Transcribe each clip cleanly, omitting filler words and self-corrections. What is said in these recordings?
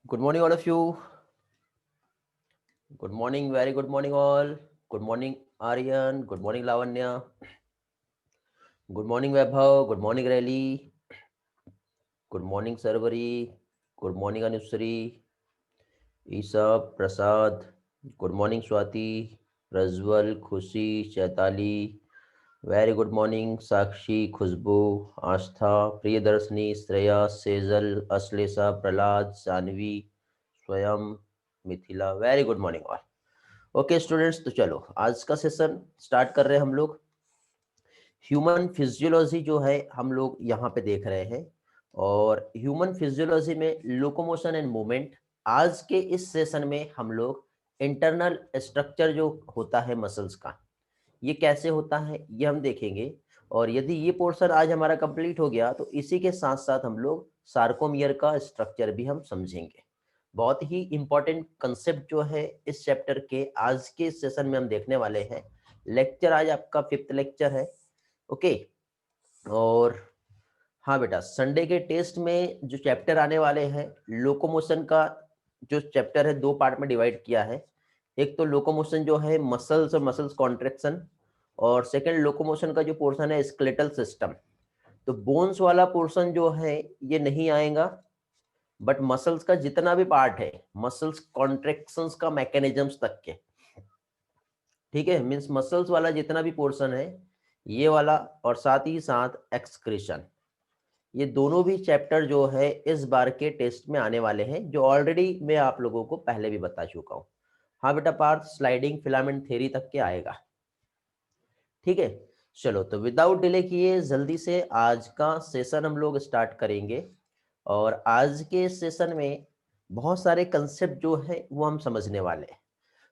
Good morning, all of you. Good morning, very good morning, all. Good morning, Aryan. Good morning, Lavanya. Good morning, Vaibhav. Good morning, Rally. Good morning, Sarvari. Good morning, Anusri. Isab, Prasad. Good morning, Swati. Razwal, Khushi, Chaitali. Very good morning, Sakshi, Khushbu, Astha, Priyadarshini, Shreya, Sejal, Aslesa, Pralad, Sanvi, Swayam, Mithila. Very good morning all. Okay students, तो चलो आज का session start कर रहे हैं हम लोग. Human physiology जो है हम लोग यहाँ पे देख रहे हैं, और ह्यूमन फिजियोलॉजी में लोकोमोशन एंड मूवमेंट. आज के इस सेशन में हम लोग इंटरनल स्ट्रक्चर जो होता है मसल्स का, ये कैसे होता है ये हम देखेंगे. और यदि ये पोर्शन आज हमारा कंप्लीट हो गया तो इसी के साथ साथ हम लोग सार्कोमियर का स्ट्रक्चर भी हम समझेंगे. बहुत ही इंपॉर्टेंट कंसेप्ट जो है इस चैप्टर के आज के सेशन में हम देखने वाले हैं. लेक्चर आज आपका 5th लेक्चर है. ओके. और हाँ बेटा, संडे के टेस्ट में जो चैप्टर आने वाले हैं लोकोमोशन का, जो चैप्टर है दो पार्ट में डिवाइड किया है. एक तो लोकोमोशन जो है मसल्स और मसल्स कॉन्ट्रेक्शन, और सेकंड लोकोमोशन का जो पोर्शन है स्केलेटल सिस्टम. तो बोन्स वाला पोर्शन जो है ये नहीं आएगा, बट मसल्स का जितना भी पार्ट है, मसल्स कॉन्ट्रेक्शंस का मैकेनिज्म्स तक के, ठीक है, मीन्स मसल्स वाला जितना भी पोर्शन है ये वाला, और साथ ही साथ एक्सक्रीशन, ये दोनों भी चैप्टर जो है इस बार के टेस्ट में आने वाले हैं, जो ऑलरेडी मैं आप लोगों को पहले भी बता चुका हूँ. हाँ बेटा पार्थ, स्लाइडिंग फिलामेंट थ्योरी तक के आएगा. ठीक है. चलो, तो विदाउट डिले किए जल्दी से आज का सेशन हम लोग स्टार्ट करेंगे. और आज के सेशन में बहुत सारे कंसेप्ट जो है वो हम समझने वाले हैं.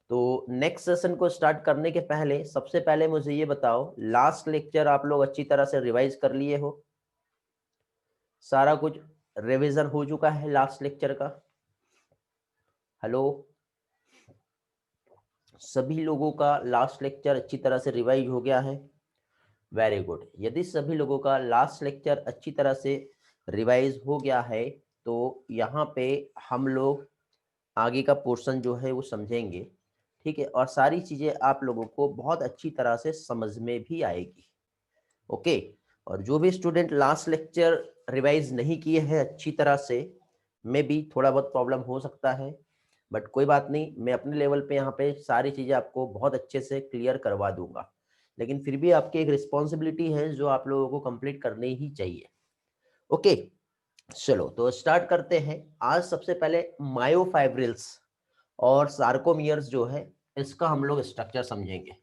तो नेक्स्ट सेशन को स्टार्ट करने के पहले सबसे पहले मुझे ये बताओ, लास्ट लेक्चर आप लोग अच्छी तरह से रिवाइज कर लिए हो? सारा कुछ रिवीजन हो चुका है लास्ट लेक्चर का? हेलो, सभी लोगों का लास्ट लेक्चर अच्छी तरह से रिवाइज हो गया है? Very good. यदि सभी लोगों का लास्ट लेक्चर अच्छी तरह से रिवाइज हो गया है तो यहाँ पे हम लोग आगे का पोर्शन जो है वो समझेंगे. ठीक है, और सारी चीज़ें आप लोगों को बहुत अच्छी तरह से समझ में भी आएगी. ओके. और जो भी स्टूडेंट लास्ट लेक्चर रिवाइज नहीं किए हैं अच्छी तरह से, में भी थोड़ा बहुत प्रॉब्लम हो सकता है, बट कोई बात नहीं, मैं अपने लेवल पे यहाँ पे सारी चीज़ें आपको बहुत अच्छे से क्लियर करवा दूंगा. लेकिन फिर भी आपकी एक रिस्पॉन्सिबिलिटी है जो आप लोगों को कंप्लीट करनी ही चाहिए. ओके. चलो, तो स्टार्ट करते हैं. आज सबसे पहले मायोफाइब्रिल्स और सार्कोमियर्स जो है इसका हम लोग स्ट्रक्चर समझेंगे.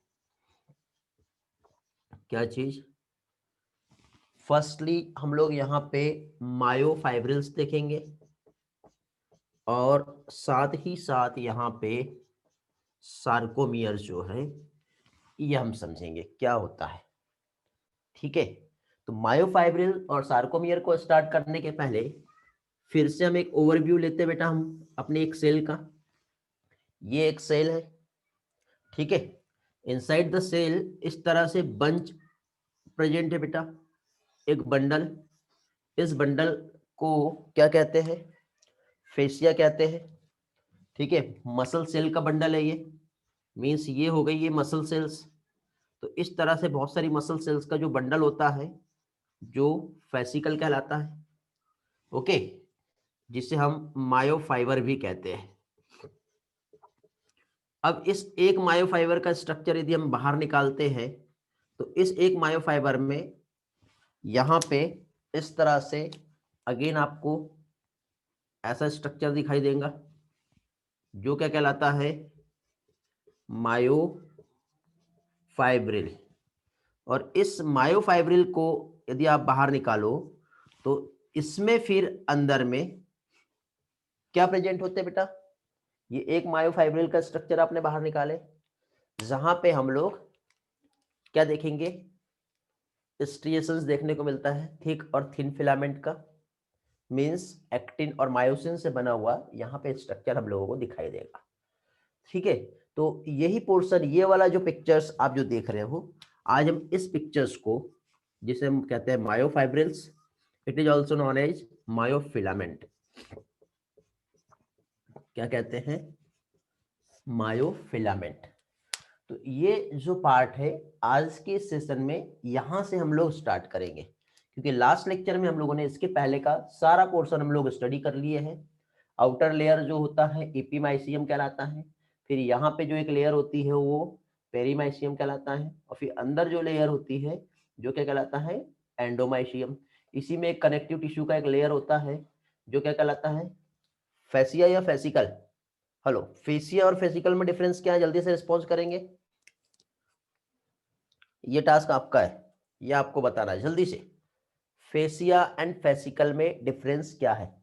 क्या चीज? फर्स्टली हम लोग यहाँ पे मायोफाइब्रिल्स देखेंगे, और साथ ही साथ यहाँ पे सार्कोमियर्स जो है ये हम समझेंगे क्या होता है. ठीक है. तो मायोफाइब्रिल और सार्कोमियर को स्टार्ट करने के पहले फिर से हम एक ओवरव्यू लेते हैं बेटा, हम अपने एक सेल का. ये एक सेल है. ठीक है. इनसाइड द सेल इस तरह से बंच प्रेजेंट है बेटा, एक बंडल. इस बंडल को क्या कहते हैं? फेसिया कहते हैं. ठीक है. मसल सेल का बंडल है ये, मीन्स ये हो गई ये मसल सेल्स. तो इस तरह से बहुत सारी मसल सेल्स का जो बंडल होता है जो फेसिकल कहलाता है. ओके. जिसे हम मायोफाइबर भी कहते हैं. अब इस एक मायोफाइबर का स्ट्रक्चर यदि हम बाहर निकालते हैं तो इस एक मायोफाइबर में यहाँ पे इस तरह से अगेन आपको ऐसा स्ट्रक्चर दिखाई देगा जो क्या कहलाता है? मायोफाइब्रिल. और इस मायोफाइब्रिल को यदि आप बाहर निकालो तो इसमें फिर अंदर में क्या प्रेजेंट होते हैं बेटा? ये एक मायोफाइब्रिल का स्ट्रक्चर आपने बाहर निकाले, जहां पे हम लोग क्या देखेंगे? स्ट्रिएशंस देखने को मिलता है थिक और थिन फिलामेंट का, मींस एक्टिन और मायोसिन से बना हुआ यहाँ पे स्ट्रक्चर हम लोगों को दिखाई देगा. ठीक है. तो यही पोर्शन, ये वाला जो पिक्चर्स आप जो देख रहे हो, आज हम इस पिक्चर्स को, जिसे हम कहते हैं myofibrils, it is also known as myofilament. क्या कहते हैं, मायोफिलामेंट। तो ये जो पार्ट है आज के सेशन में यहां से हम लोग स्टार्ट करेंगे, क्योंकि लास्ट लेक्चर में हम लोगों ने इसके पहले का सारा पोर्शन हम लोग स्टडी कर लिए हैं। आउटर लेयर जो होता है एपीमाइसियम कहलाता है, फिर यहाँ पे जो एक लेयर होती है वो पेरीमाइसियम कहलाता है, और फिर अंदर जो लेयर होती है जो क्या कहलाता है, एंडोमाइसियम। इसी में एक कनेक्टिव टिश्यू का एक लेयर होता है जो क्या कहलाता है, फेसिया या फेसिकल। हेलो, फेसिया और फेसिकल में डिफरेंस क्या है, जल्दी से रिस्पॉन्स करेंगे। ये टास्क आपका है, ये आपको बताना है जल्दी से, फेसिया एंड फेसिकल में डिफरेंस क्या है।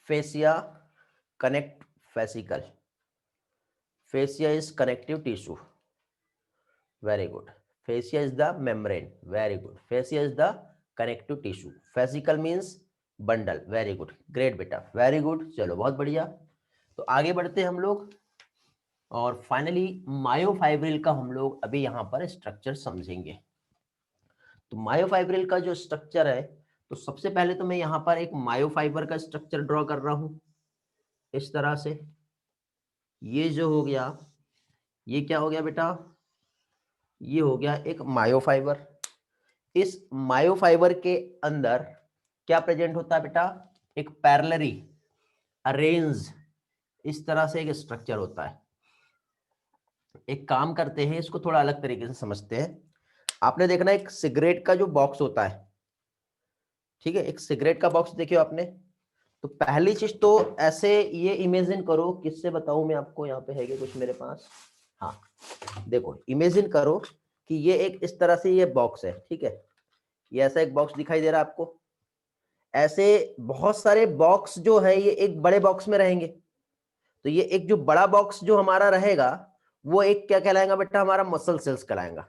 Fascia connect fascicle, fascia is connective tissue, very good. Fascia is the membrane, very good. Fascia is the connective tissue, fascicle means bundle, very good, great बेटा, वेरी गुड। चलो बहुत बढ़िया, तो आगे बढ़ते हैं हम लोग, और फाइनली मायोफाइब्रिल का हम लोग अभी यहाँ पर स्ट्रक्चर समझेंगे। तो मायोफाइब्रिल का जो स्ट्रक्चर है, तो सबसे पहले तो मैं यहाँ पर एक मायोफाइबर का स्ट्रक्चर ड्रॉ कर रहा हूँ इस तरह से। ये जो हो गया, ये क्या हो गया बेटा, ये हो गया एक मायोफाइबर। इस मायोफाइबर के अंदर क्या प्रेजेंट होता है बेटा, एक पैरेलली अरेंज इस तरह से एक स्ट्रक्चर होता है। एक काम करते हैं, इसको थोड़ा अलग तरीके से समझते हैं। आपने देखना एक सिगरेट का जो बॉक्स होता है, ठीक है, एक सिगरेट का बॉक्स देखियो आपने। तो पहली चीज तो ऐसे ये इमेजिन करो, किससे बताऊं मैं आपको, यहाँ पे है क्या कुछ मेरे पास, हाँ देखो इमेजिन करो कि ये एक इस तरह से ये बॉक्स है, ठीक है, ये ऐसा एक बॉक्स दिखाई दे रहा है आपको। ऐसे बहुत सारे बॉक्स जो है ये एक बड़े बॉक्स में रहेंगे। तो ये एक जो बड़ा बॉक्स जो हमारा रहेगा वो एक क्या कहलाएगा बेटा, हमारा मसल सेल्स कहलाएगा।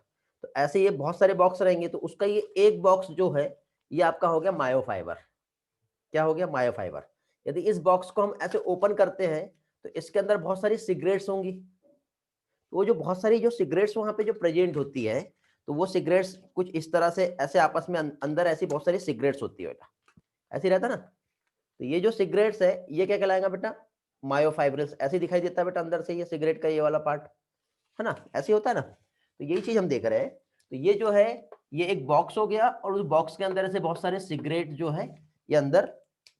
तो ऐसे ये बहुत सारे बॉक्स रहेंगे, तो उसका ये एक बॉक्स जो है ये आपका हो गया मायोफाइबर। क्या हो गया, मायोफाइबर। यदि इस बॉक्स को हम ऐसे ओपन करते हैं तो इसके अंदर बहुत सारी सिगरेट्स होंगी। तो वो जो बहुत सारी जो सिगरेट्स वहां पे जो प्रेजेंट होती है, तो वो सिगरेट्स कुछ इस तरह से ऐसे आपस में अंदर ऐसी बहुत सारी सिगरेट्स होती है बेटा, ऐसे रहता ना। तो ये जो सिगरेट्स है ये क्या कहलाएगा बेटा, मायोफाइब्रिल्स। ऐसे दिखाई देता है बेटा अंदर से ये सिगरेट का ये वाला पार्ट, है ना, ऐसे होता है ना। तो यही चीज हम देख रहे हैं। तो ये जो है ये एक बॉक्स हो गया, और उस बॉक्स के अंदर से बहुत सारे सिगरेट जो है ये अंदर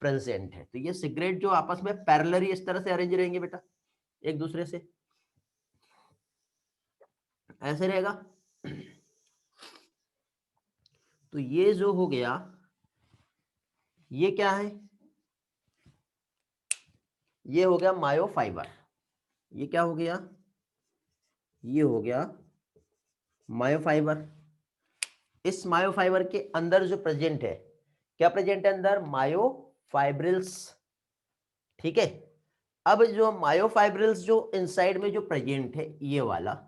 प्रेजेंट है। तो ये सिगरेट जो आपस में पैरेलली इस तरह से अरेंज रहेंगे बेटा, एक दूसरे से ऐसे रहेगा। तो ये जो हो गया ये क्या है, ये हो गया मायोफाइबर। ये क्या हो गया, ये हो गया मायोफाइबर। इस मायोफाइबर के अंदर जो प्रेजेंट है, क्या प्रेजेंट है अंदर, मायोफाइब्रिल्स, ठीक है। अब जो मायोफाइब्रिल्स जो इनसाइड में जो प्रेजेंट है ये वाला,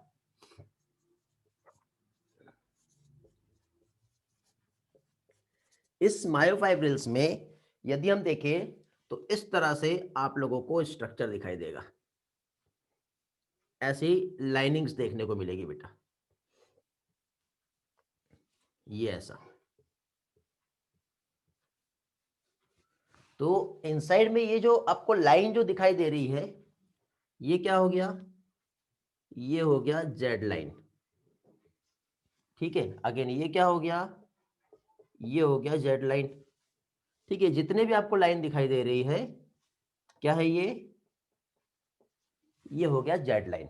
इस मायोफाइब्रिल्स में यदि हम देखें तो इस तरह से आप लोगों को स्ट्रक्चर दिखाई देगा, ऐसी लाइनिंग्स देखने को मिलेगी बेटा, ये ऐसा। तो इनसाइड में ये जो आपको लाइन जो दिखाई दे रही है ये क्या हो गया, ये हो गया जेड लाइन, ठीक है। अगेन ये क्या हो गया, ये हो गया जेड लाइन, ठीक है। जितने भी आपको लाइन दिखाई दे रही है क्या है ये हो गया जेड लाइन।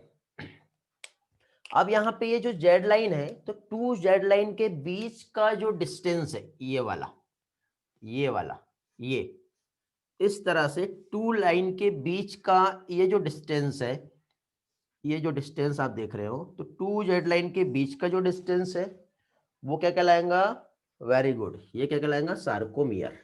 अब यहाँ पे ये जो जेड लाइन है, तो टू जेड लाइन के बीच का जो डिस्टेंस है ये वाला, ये वाला, ये इस तरह से टू लाइन के बीच का ये जो डिस्टेंस है, ये जो डिस्टेंस आप देख रहे हो, तो टू जेड लाइन के बीच का जो डिस्टेंस है वो क्या कहलाएगा, वेरी गुड, ये क्या कहलाएगा, सार्कोमियर।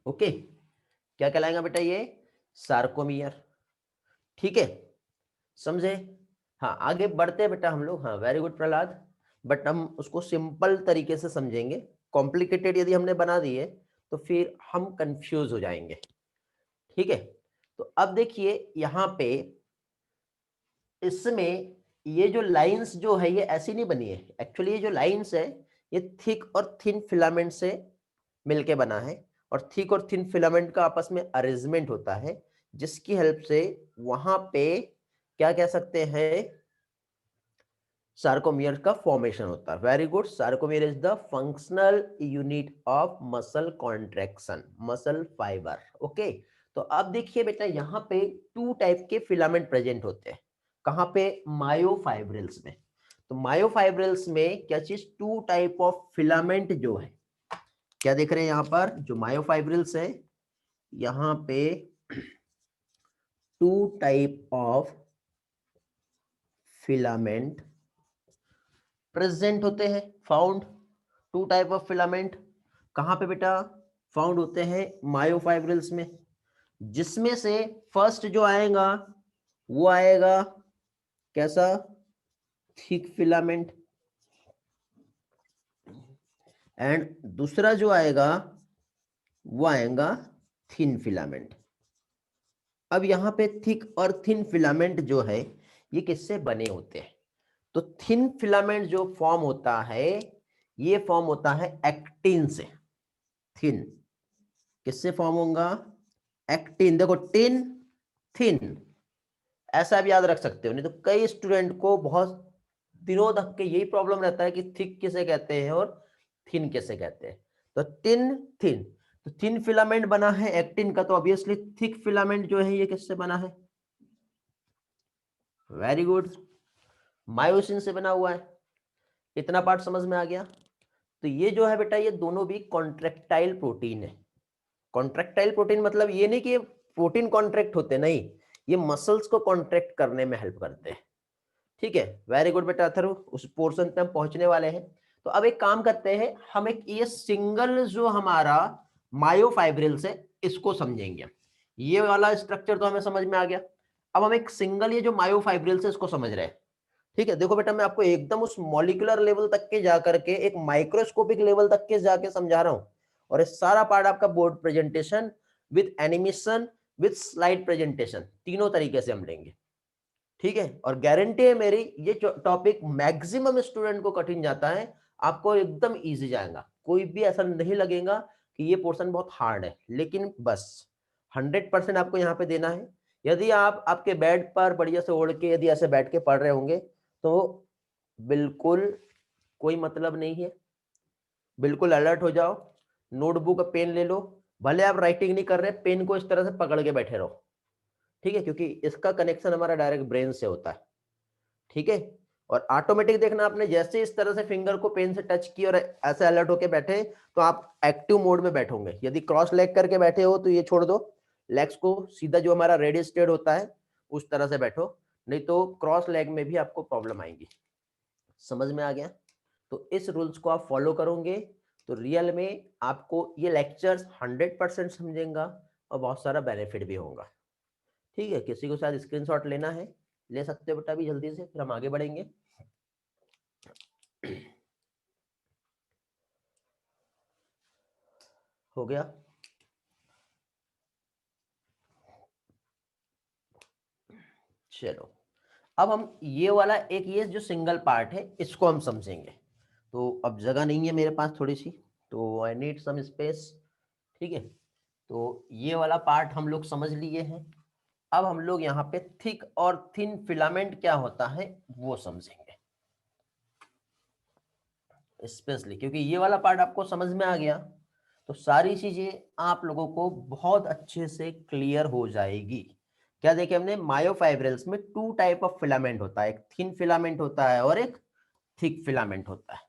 ओके, क्या कहलाएगा बेटा, ये सार्कोमियर, ठीक है, समझे। हाँ आगे बढ़ते हैं बेटा हम लोग, हाँ वेरी गुड प्रहलाद, बट हम उसको सिंपल तरीके से समझेंगे। कॉम्प्लिकेटेड यदि हमने बना दिए तो फिर हम कंफ्यूज हो जाएंगे, ठीक है। तो अब देखिए यहाँ पे इसमें ये जो लाइंस जो है ये ऐसी नहीं बनी है, एक्चुअली ये जो लाइंस है ये थिक और थिन फिलामेंट से मिलके बना है, और थिक और थिन फिलामेंट का आपस में अरेंजमेंट होता है, जिसकी हेल्प से वहां पे क्या कह सकते हैं, सार्कोमियर का फॉर्मेशन होता है। Very good, sarcomere is the functional unit of muscle contraction, muscle fibre. Okay, तो अब देखिए बेटा यहाँ पे टू टाइप के फिलामेंट प्रेजेंट होते हैं। कहाँ पे? मायोफाइब्रिल्स में। तो मायोफाइब्रिल्स में क्या चीज? टू टाइप ऑफ फिलामेंट जो है, क्या देख रहे हैं यहाँ पर? जो मायोफाइब्रिल्स है यहाँ पे two type of filament present होते हैं, found. Two type of filament कहां पे बेटा फाउंड होते हैं? मायोफाइब्रिल्स में, जिसमें से फर्स्ट जो आएगा वो आएगा कैसा? Thick filament. एंड दूसरा जो आएगा वो आएगा थिन फिलामेंट। अब यहाँ पे थिक और थिन फिलामेंट जो है ये किससे बने होते हैं? तो थिन फिलामेंट जो फॉर्म होता है ये फॉर्म होता है एक्टिन से। थिन किससे फॉर्म होगा? एक्टिन। देखो टिन थिन, ऐसा भी याद रख सकते हो, नहीं तो कई स्टूडेंट को बहुत दिनों तक के यही प्रॉब्लम रहता है कि थिक किसे कहते हैं और थिन किसे कहते हैं। तो टिन थिन, तो थिन फिलामेंट बना है एक्टिन का, तो ऑब्वियसली थिक फिलामेंट जो है ये किससे बना है? वेरी गुड, मायोसिन से बना हुआ है। इतना पार्ट समझ में आ गया। तो ये जो है बेटा ये दोनों भी कॉन्ट्रेक्टाइल प्रोटीन है। कॉन्ट्रेक्टाइल प्रोटीन मतलब ये नहीं कि ये प्रोटीन कॉन्ट्रैक्ट होते, नहीं, ये मसल्स को कॉन्ट्रैक्ट करने में हेल्प करते हैं। ठीक है, वेरी गुड बेटा अथर्व, उस पोर्शन पे हम पहुंचने वाले हैं। तो अब एक काम करते हैं, हम एक ये सिंगल जो हमारा मायोफाइब्रिल्स है इसको समझेंगे। ये वाला स्ट्रक्चर तो हमें समझ में आ गया। अब हम एक सिंगल ये जो मायोफाइब्रिल्स है इसको समझ रहे हैं। ठीक है, देखो बेटा मैं आपको एकदम उस मॉलिक्यूलर लेवल तक के जाकर के एक माइक्रोस्कोपिक लेवल तक के जाके समझा रहा हूं, और ये सारा पार्ट आपका board presentation with animation with slide presentation तीनों तरीके से हम लेंगे। ठीक है, और गारंटी है मेरी ये टॉपिक मैक्सिमम स्टूडेंट को कठिन जाता है, आपको एकदम इजी जाएगा। कोई भी ऐसा नहीं लगेगा कि ये पोर्शन बहुत हार्ड है, लेकिन बस 100% आपको यहाँ पे देना है। यदि आप आपके बेड पर बढ़िया से ओढ़ के यदि ऐसे बैठ के पढ़ रहे होंगे तो बिल्कुल कोई मतलब नहीं है, बिल्कुल अलर्ट हो जाओ, नोटबुक पेन ले लो, भले आप राइटिंग नहीं कर रहे पेन को इस तरह से पकड़ के बैठे रहो। ठीक है, क्योंकि इसका कनेक्शन हमारा डायरेक्ट ब्रेन से होता है। ठीक है, और ऑटोमेटिक देखना आपने जैसे इस तरह से फिंगर को पेन से टच किया और ऐसे अलर्ट होके बैठे तो आप एक्टिव मोड में बैठोगे। यदि क्रॉस लेग करके बैठे हो तो ये छोड़ दो, लेग्स को सीधा जो हमारा रेडी स्टेट होता है उस तरह से बैठो, नहीं तो क्रॉस लेग में भी आपको प्रॉब्लम आएगी। समझ में आ गया? तो इस रूल्स को आप फॉलो करोगे तो रियल में आपको ये लेक्चर्स 100% समझेगा और बहुत सारा बेनिफिट भी होगा। ठीक है, किसी को शायद स्क्रीनशॉट लेना है ले सकते हो बेटा अभी जल्दी से, फिर हम आगे बढ़ेंगे। हो गया? चलो, अब हम ये वाला एक ये जो सिंगल पार्ट है इसको हम समझेंगे। तो अब जगह नहीं है मेरे पास थोड़ी सी, तो आई नीड सम स्पेस। ठीक है, तो ये वाला पार्ट हम लोग समझ लिए हैं। अब हम लोग यहाँ पे थिक और थिन फिलामेंट क्या होता है वो समझेंगे स्पेशली, क्योंकि ये वाला पार्ट आपको समझ में आ गया तो सारी चीजें आप लोगों को बहुत अच्छे से क्लियर हो जाएगी। क्या देखे हमने? मायोफाइब्रिल्स में टू टाइप ऑफ फिलामेंट होता है, एक थिन फिलामेंट होता है और एक थिक फिलामेंट होता है।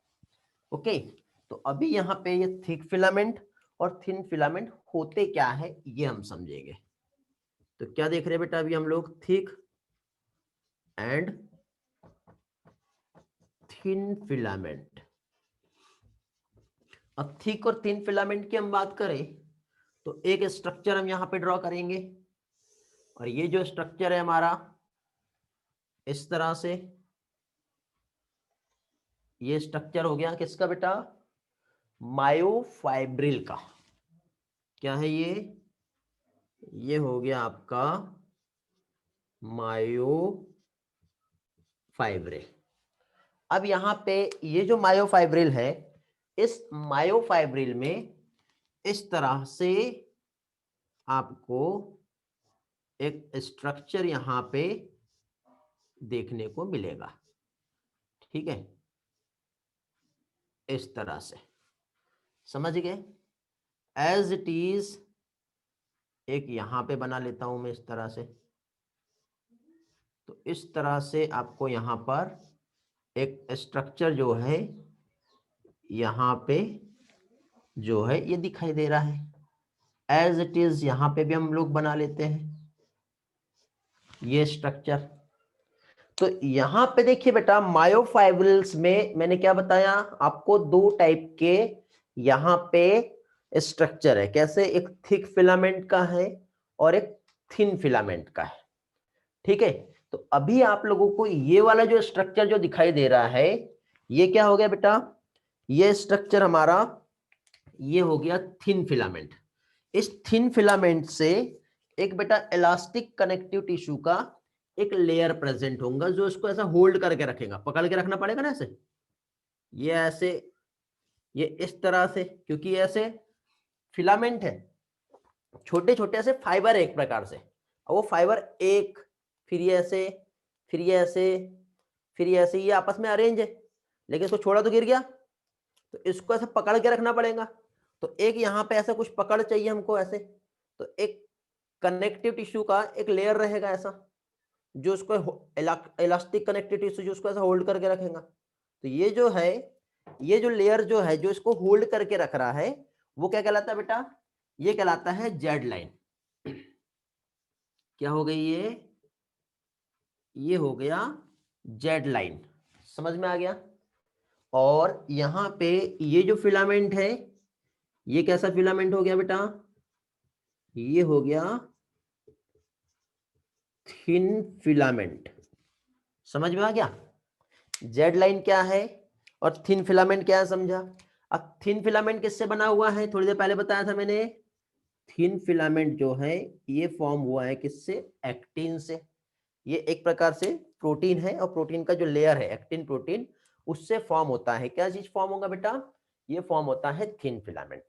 ओके, तो अभी यहाँ पे ये थिक फिलामेंट और थिन फिलामेंट होते क्या है ये हम समझेंगे। तो क्या देख रहे हैं बेटा अभी हम लोग? Thick and thin filament. अब थिक और थिन फिलामेंट की हम बात करें तो एक स्ट्रक्चर हम यहां पे ड्रॉ करेंगे, और ये जो स्ट्रक्चर है हमारा इस तरह से, ये स्ट्रक्चर हो गया किसका बेटा? मायोफाइब्रिल का। क्या है ये हो गया आपका मायोफाइब्रिल। फाइब्रिल। अब यहाँ पे ये जो मायोफाइब्रिल है, इस मायोफाइब्रिल में इस तरह से आपको एक स्ट्रक्चर यहाँ पे देखने को मिलेगा, ठीक है, इस तरह से, समझ गए। एज इट इज एक यहां पे बना लेता हूं मैं इस तरह से। तो इस तरह से आपको यहां पर एक स्ट्रक्चर जो है यहां पे जो है ये दिखाई दे रहा है। एज इट इज यहां पे भी हम लोग बना लेते हैं ये स्ट्रक्चर। तो यहां पे देखिए बेटा, मायोफाइब्रिल्स में मैंने क्या बताया आपको, दो टाइप के यहां पे स्ट्रक्चर है। कैसे? एक थिक फिलामेंट का है और एक थिन फिलामेंट का है, ठीक है। तो अभी आप लोगों को ये वाला जो स्ट्रक्चर जो दिखाई दे रहा है, ये क्या हो गया बेटा, ये स्ट्रक्चर हमारा ये हो गया थिन फिलामेंट। इस थिन फिलामेंट से एक बेटा इलास्टिक कनेक्टिव टिश्यू का एक लेयर प्रेजेंट होगा जो इसको ऐसा होल्ड करके रखेगा, पकड़ के रखना पड़ेगा ना ऐसे, ये ऐसे, ये इस तरह से, क्योंकि ऐसे फिलामेंट है, छोटे छोटे ऐसे फाइबर है एक प्रकार से, और वो फाइबर एक, फिर ये ऐसे, फिर ये ऐसे, फिर ये ऐसे, ये आपस में अरेंज है, लेकिन इसको छोड़ा तो गिर गया, तो इसको ऐसे पकड़ के रखना पड़ेगा। तो एक यहाँ पे ऐसा कुछ पकड़ चाहिए हमको ऐसे, तो एक कनेक्टिव टिश्यू का एक लेयर रहेगा ऐसा, जो उसको इलास्टिक कनेक्टिव टिश्यू जो उसको ऐसा होल्ड करके रखेगा। तो ये जो है, ये जो लेयर जो है जो इसको होल्ड करके रख रहा है, वो क्या कहलाता है बेटा, ये कहलाता है जेड लाइन। क्या हो गई ये हो गया जेड लाइन, समझ में आ गया। और यहां पे ये जो फिलामेंट है, ये कैसा फिलामेंट हो गया बेटा, ये हो गया थिन फिलामेंट, समझ में आ गया। जेड लाइन क्या है और थिन फिलामेंट क्या है, समझा। अब थिन फिलामेंट किससे बना हुआ है, थोड़ी देर पहले बताया था मैंने, थिन फिलामेंट जो है ये फॉर्म हुआ है किससे, एक्टिन से। ये एक प्रकार से प्रोटीन है, और प्रोटीन का जो लेयर है एक्टिन प्रोटीन, उससे फॉर्म होता है। क्या चीज फॉर्म होगा बेटा, ये फॉर्म होता है थिन फिलामेंट।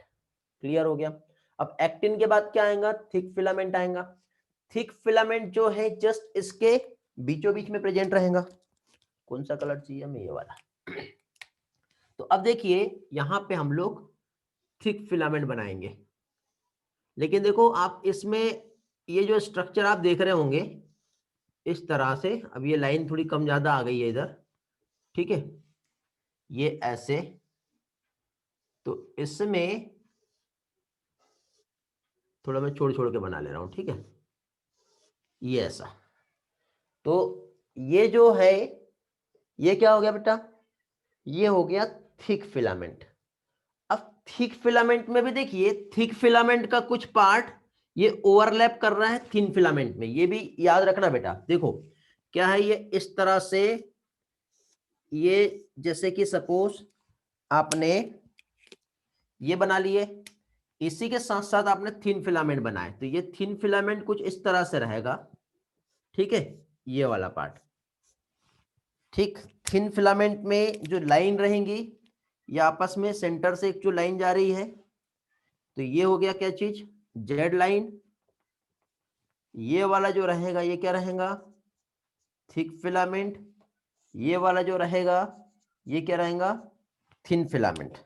क्लियर हो गया। अब एक्टिन के बाद क्या आएगा, थिक फिलामेंट आएगा। थिक फिलामेंट जो है जस्ट इसके बीचों बीच में प्रेजेंट रहेगा। कौन सा कलर चाहिए हमें, ये वाला। तो अब देखिए यहां पे हम लोग थिक फिलामेंट बनाएंगे, लेकिन देखो आप इसमें ये जो स्ट्रक्चर आप देख रहे होंगे इस तरह से, अब ये लाइन थोड़ी कम ज्यादा आ गई है इधर, ठीक है, ये ऐसे, तो इसमें थोड़ा मैं छोड़ छोड़ के बना ले रहा हूं, ठीक है, ये ऐसा। तो ये जो है ये क्या हो गया बेटा, ये हो गया थिक फिलामेंट। अब थिक फिलामेंट में भी देखिए, थिक फिलामेंट का कुछ पार्ट ये ओवरलैप कर रहा है थिन फिलामेंट में, ये भी याद रखना बेटा। देखो क्या है, ये इस तरह से, ये जैसे कि सपोज आपने ये बना लिए, इसी के साथ साथ आपने थिन फिलामेंट बनाए, तो ये थिन फिलामेंट कुछ इस तरह से रहेगा, ठीक है, ये वाला पार्ट। ठीक, थिन फिलामेंट में जो लाइन रहेंगी ये आपस में सेंटर से एक जो लाइन जा रही है, तो ये हो गया क्या चीज, जेड लाइन। ये वाला जो रहेगा ये क्या रहेगा, थिक फिलामेंट। ये वाला जो रहेगा ये क्या रहेगा, थिन फिलामेंट।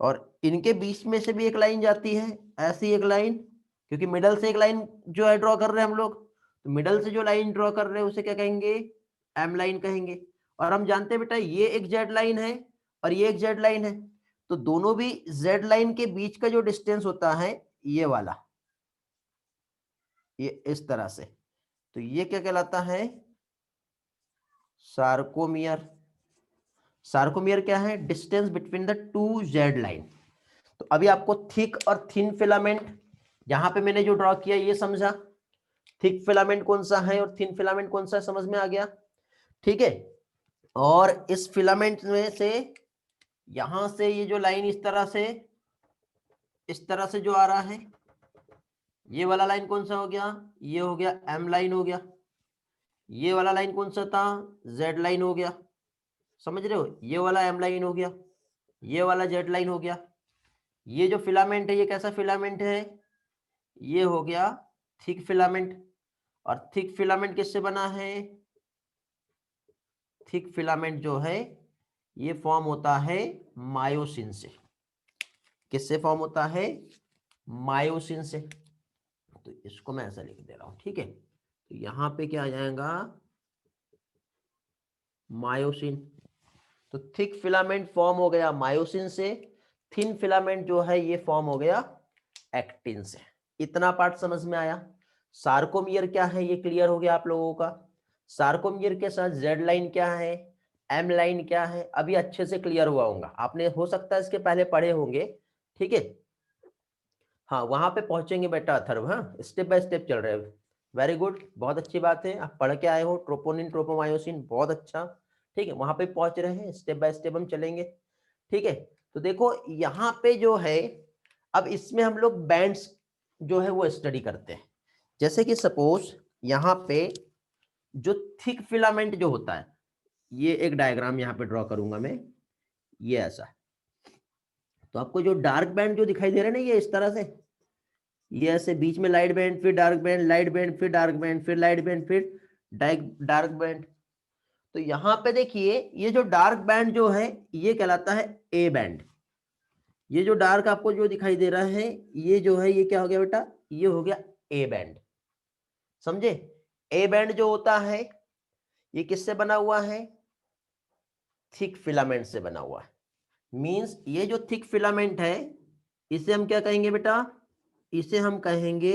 और इनके बीच में से भी एक लाइन जाती है, ऐसी एक लाइन, क्योंकि मिडल से एक लाइन जो है ड्रॉ कर रहे हैं हम लोग, तो मिडल से जो लाइन ड्रॉ कर रहे हैं उसे क्या कहेंगे, एम लाइन कहेंगे। और हम जानते हैं बेटा ये एक जेड लाइन है और ये एक जेड लाइन है, तो दोनों भी जेड लाइन के बीच का जो डिस्टेंस होता है ये वाला, ये इस तरह से, तो ये क्या कहलाता है, सार्कोमियर। सार्कोमियर क्या है, distance between the two Z line. तो अभी आपको थिक और थिन फिलामेंट यहां पे मैंने जो ड्रॉ किया ये समझा, थिक फिलामेंट कौन सा है और थिन फिलामेंट कौन सा है, समझ में आ गया, ठीक है। और इस फिलामेंट में से यहां से ये जो लाइन इस तरह से जो आ रहा है, ये वाला लाइन कौन सा हो गया, ये हो गया एम लाइन हो गया। ये वाला लाइन कौन सा था, जेड लाइन हो गया, समझ रहे हो, ये वाला एम लाइन हो गया, ये वाला जेड लाइन हो गया। ये जो फिलामेंट है ये कैसा फिलामेंट है, ये हो गया थिक फिलामेंट। और थिक फिलामेंट किससे बना है, थिक फिलामेंट जो है ये फॉर्म होता है मायोसिन से। किससे फॉर्म होता है, मायोसिन से। तो इसको मैं ऐसा लिख दे रहा हूं, ठीक है। तो यहां पे क्या आ जाएगा, मायोसिन। तो थिक फिलामेंट फॉर्म हो गया मायोसिन से, थिन फिलामेंट जो है ये फॉर्म हो गया एक्टिन से। इतना पार्ट समझ में आया। सार्कोमियर क्या है ये क्लियर हो गया आप लोगों का। सार्कोमियर के साथ जेड लाइन क्या है, एम लाइन क्या है, अभी अच्छे से क्लियर हुआ होगा, आपने हो सकता है इसके पहले पढ़े होंगे, ठीक है। हाँ वहां पे पहुंचेंगे बेटा अथर्व, हाँ स्टेप बाय स्टेप चल रहे हैं। वेरी गुड, बहुत अच्छी बात है, आप पढ़ के आए हो ट्रोपोनिन ट्रोपोमायोसिन, बहुत अच्छा, ठीक है। वहां पे पहुंच रहे हैं, स्टेप बाय स्टेप हम चलेंगे, ठीक है। तो देखो यहाँ पे जो है, अब इसमें हम लोग बैंड्स जो है वो स्टडी करते हैं। जैसे कि सपोज यहाँ पे जो थिक फिलामेंट जो होता है, ये एक डायग्राम यहाँ पे ड्रॉ करूंगा मैं, ये ऐसा। तो आपको जो डार्क बैंड जो दिखाई दे रहा है ना, ये इस तरह से, ये ऐसे बीच में लाइट बैंड, फिर डार्क बैंड, लाइट बैंड, फिर डार्क बैंड, फिर लाइट बैंड, फिर डार्क बैंड। तो यहाँ पे देखिए ये जो डार्क बैंड जो है ये कहलाता है ए बैंड। ये जो डार्क आपको जो दिखाई दे रहा है ये जो है ये क्या हो गया बेटा, ये हो गया ए बैंड, समझे। ए बैंड जो होता है ये किससे बना हुआ है, थिक फिलामेंट से बना हुआ है। मींस ये जो थिक फिलामेंट है इसे हम क्या कहेंगे बेटा, इसे हम कहेंगे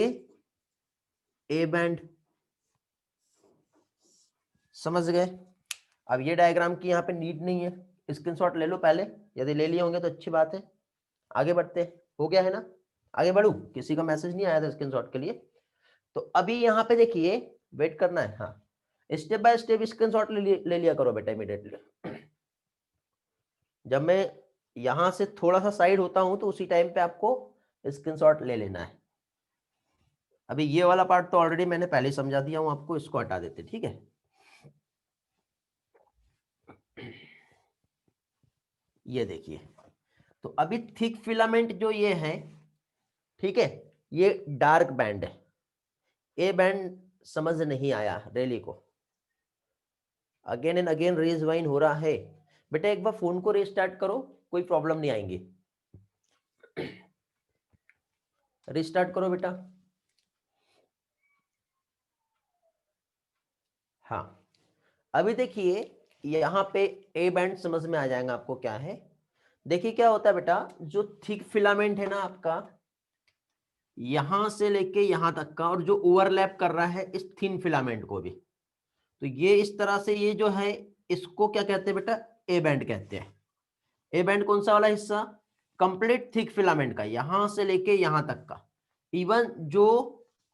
ए बैंड, समझ गए। अब ये डायग्राम की यहाँ पे नीड नहीं है, स्क्रीनशॉट ले लो पहले, यदि ले लिए होंगे तो अच्छी बात है। आगे बढ़ते, हो गया है ना, आगे बढ़ू, किसी का मैसेज नहीं आया था स्क्रीनशॉट के लिए। तो अभी यहाँ पे देखिए, वेट करना है, हाँ स्टेप बाय स्टेप स्क्रीनशॉट ले लिया करो बेटा इमीडिएटली। जब मैं यहां से थोड़ा सा साइड होता हूं तो उसी टाइम पे आपको स्क्रीनशॉट ले लेना है। अभी ये वाला पार्ट तो ऑलरेडी मैंने पहले ही समझा दिया हूं आपको, इसको हटा देते, ठीक है। ये देखिए, तो अभी थिक फिलामेंट जो ये है, ठीक है, ये डार्क बैंड है। ए बैंड समझ नहीं आया रैली को, अगेन एंड अगेन रेज वाइन हो रहा है। बेटा एक बार फोन को रिस्टार्ट करो, कोई प्रॉब्लम नहीं आएंगी। रिस्टार्ट करो बेटा। हाँ अभी देखिए यहाँ पे ए बैंड समझ में आ जाएगा आपको क्या है। देखिए क्या होता है बेटा, जो थिक फिलामेंट है ना आपका, यहां से लेके यहां तक का, और जो ओवरलैप कर रहा है इस थिन फिलामेंट को भी, तो ये इस तरह से, ये जो है इसको क्या कहते हैं बेटा, ए बैंड कहते हैं। ए बैंड कौन सा वाला हिस्सा, कंप्लीट थिक फिलामेंट का, यहां से लेके यहां तक का, इवन जो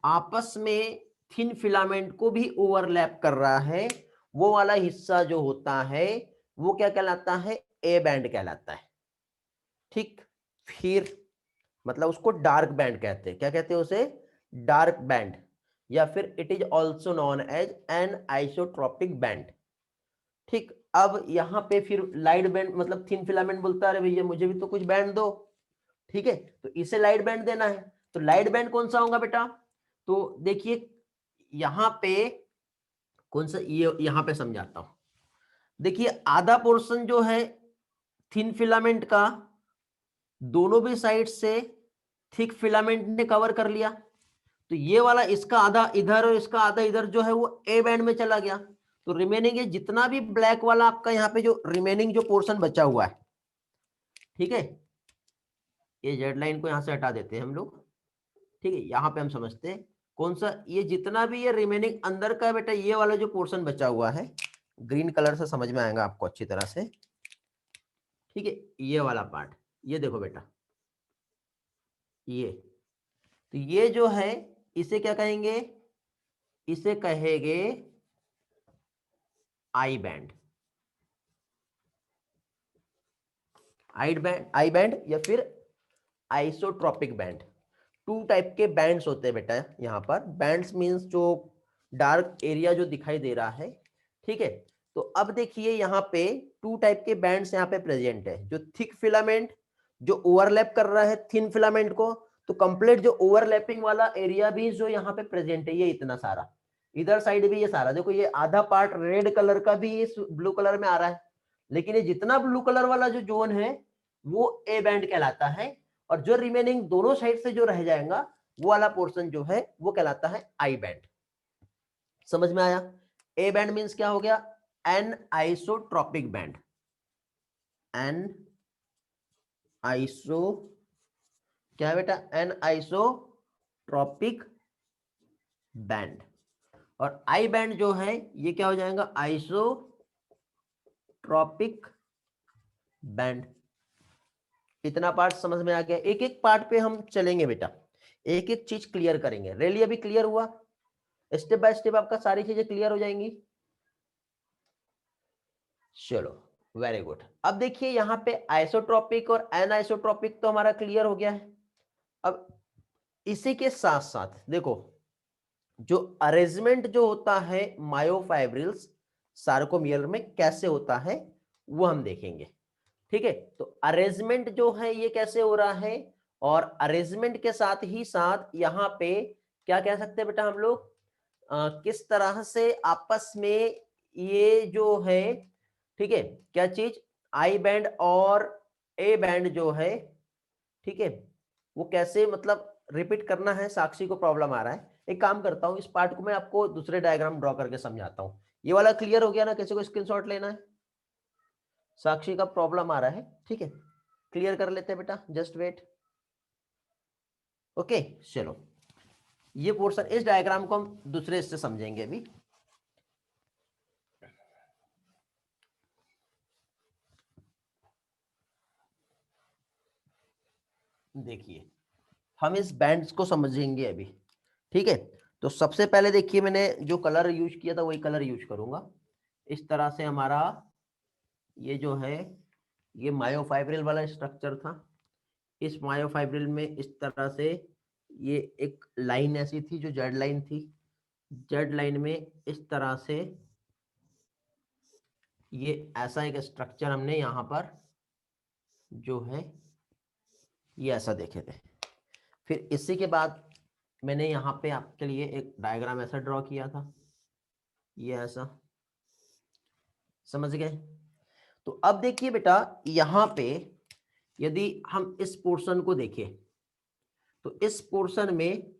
आपस में थिन फिलामेंट को भी ओवरलैप कर रहा है, वो वाला हिस्सा जो होता है वो क्या कहलाता है, ए बैंड कहलाता है, ठीक। फिर मतलब उसको डार्क बैंड कहते हैं, क्या कहते हैं उसे, डार्क बैंड, या फिर it is also known as an isotropic band, ठीक। अब यहाँ पे फिर लाइट बैंड, मतलब थिन फिलामेंट बोलता है अरे भैया मुझे भी तो कुछ बैंड दो, ठीक है, तो इसे लाइट बैंड देना है। तो लाइट बैंड कौन सा होगा बेटा, तो देखिए यहाँ पे कौन सा, ये यहाँ पे समझाता हूं। देखिए आधा पोर्शन जो है थिन फिलामेंट का, दोनों भी साइड से थिक फिलामेंट ने कवर कर लिया, तो ये वाला इसका आधा इधर और इसका आधा इधर जो है वो ए बैंड में चला गया। तो रिमेनिंग ये जितना भी ब्लैक वाला आपका यहाँ पे जो रिमेनिंग जो पोर्शन बचा हुआ है, ठीक है, ये जेड लाइन को यहां से हटा देते हैं हम लोग, ठीक है। यहाँ पे हम समझते हैं कौन सा, ये जितना भी ये रिमेनिंग अंदर का है बेटा, ये वाला जो पोर्शन बचा हुआ है, ग्रीन कलर से समझ में आएगा आपको अच्छी तरह से, ठीक है, ये वाला पार्ट, ये देखो बेटा, ये, तो ये जो है इसे क्या कहेंगे, इसे कहेंगे आई बैंड, आई बैंड या फिर आइसोट्रोपिक बैंड। टू टाइप के बैंड्स होते हैं बेटा यहाँ पर। बैंड्स मींस जो डार्क एरिया जो दिखाई दे रहा है, ठीक है। तो अब देखिए यहाँ पे टू टाइप के बैंड्स यहाँ पे प्रेजेंट है, जो थिक फिलामेंट जो ओवरलैप कर रहा है थिन फिलामेंट को, तो कंप्लीट जो ओवरलैपिंग वाला एरिया भी जो यहाँ पे प्रेजेंट है, ये इतना सारा, इधर साइड भी ये सारा, देखो ये आधा पार्ट रेड कलर का भी इस ब्लू कलर में आ रहा है, लेकिन ये जितना ब्लू कलर वाला जो जोन है वो ए बैंड कहलाता है, और जो रिमेनिंग दोनों साइड से जो रह जाएगा वो वाला पोर्शन जो है वो कहलाता है आई बैंड। समझ में आया? ए बैंड मींस क्या हो गया? An isotropic band, an iso क्या है बेटा? An isotropic band. और आई बैंड जो है ये क्या हो जाएगा? Isotropic band. इतना पार्ट समझ में आ गया? एक एक पार्ट पे हम चलेंगे बेटा, एक एक चीज क्लियर करेंगे। रेली अभी क्लियर हुआ? स्टेप बाय स्टेप आपका सारी चीजें क्लियर हो जाएंगी। चलो वेरी गुड। अब देखिए यहाँ पे आइसोट्रॉपिक और एनआइसोट्रॉपिक तो हमारा क्लियर हो गया है। अब इसी के साथ साथ देखो, जो अरेंजमेंट जो होता है मायोफाइब्रिल्स सार्कोमियर में कैसे होता है वो हम देखेंगे, ठीक है। तो अरेंजमेंट जो है ये कैसे हो रहा है, और अरेंजमेंट के साथ ही साथ यहाँ पे क्या कह सकते हैं बेटा हम लोग, किस तरह से आपस में ये जो है, ठीक है, क्या चीज, आई बैंड और ए बैंड जो है, ठीक है, वो कैसे मतलब रिपीट करना है। साक्षी को प्रॉब्लम आ रहा है, एक काम करता हूं, इस पार्ट को मैं आपको दूसरे डायग्राम ड्रॉ करके समझाता हूं। ये वाला क्लियर हो गया ना? किसी को स्क्रीनशॉट लेना है? साक्षी का प्रॉब्लम आ रहा है, ठीक है, क्लियर कर लेते हैं बेटा, जस्ट वेट। ओके चलो, ये पोर्शन, इस डायग्राम को हम दूसरे से समझेंगे अभी। देखिए हम इस बैंड्स को समझेंगे अभी, ठीक है। तो सबसे पहले देखिए, मैंने जो कलर यूज किया था वही कलर यूज करूंगा। इस तरह से हमारा ये जो है ये मायोफाइब्रिल वाला स्ट्रक्चर था। इस मायोफाइब्रिल में इस तरह से ये एक लाइन ऐसी थी जो जेड लाइन थी। जेड लाइन में इस तरह से ये ऐसा एक स्ट्रक्चर हमने यहाँ पर जो है ये ऐसा देखे थे। फिर इसी के बाद मैंने यहाँ पे आपके लिए एक डायग्राम ऐसा ड्रॉ किया था, ये ऐसा, समझ गए? तो अब देखिए बेटा, यहाँ पे यदि हम इस पोर्शन को देखें तो इस पोर्शन में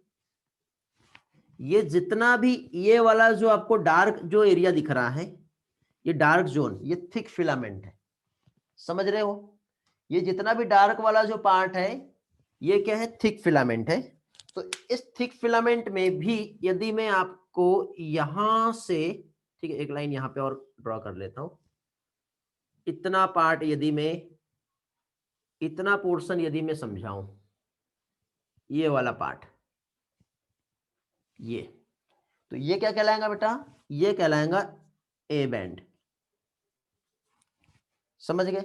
ये जितना भी ये वाला जो आपको डार्क जो एरिया दिख रहा है, ये डार्क जोन, ये थिक फिलामेंट है, समझ रहे हो? ये जितना भी डार्क वाला जो पार्ट है ये क्या है? थिक फिलामेंट है। तो इस थिक फिलामेंट में भी यदि मैं आपको यहां से, ठीक है, एक लाइन यहां पे और ड्रॉ कर लेता हूं, इतना पार्ट यदि मैं, इतना पोर्शन यदि मैं समझाऊं, ये वाला पार्ट, ये, तो ये क्या कहलाएगा बेटा? ये कहलाएगा ए बैंड, समझ गए?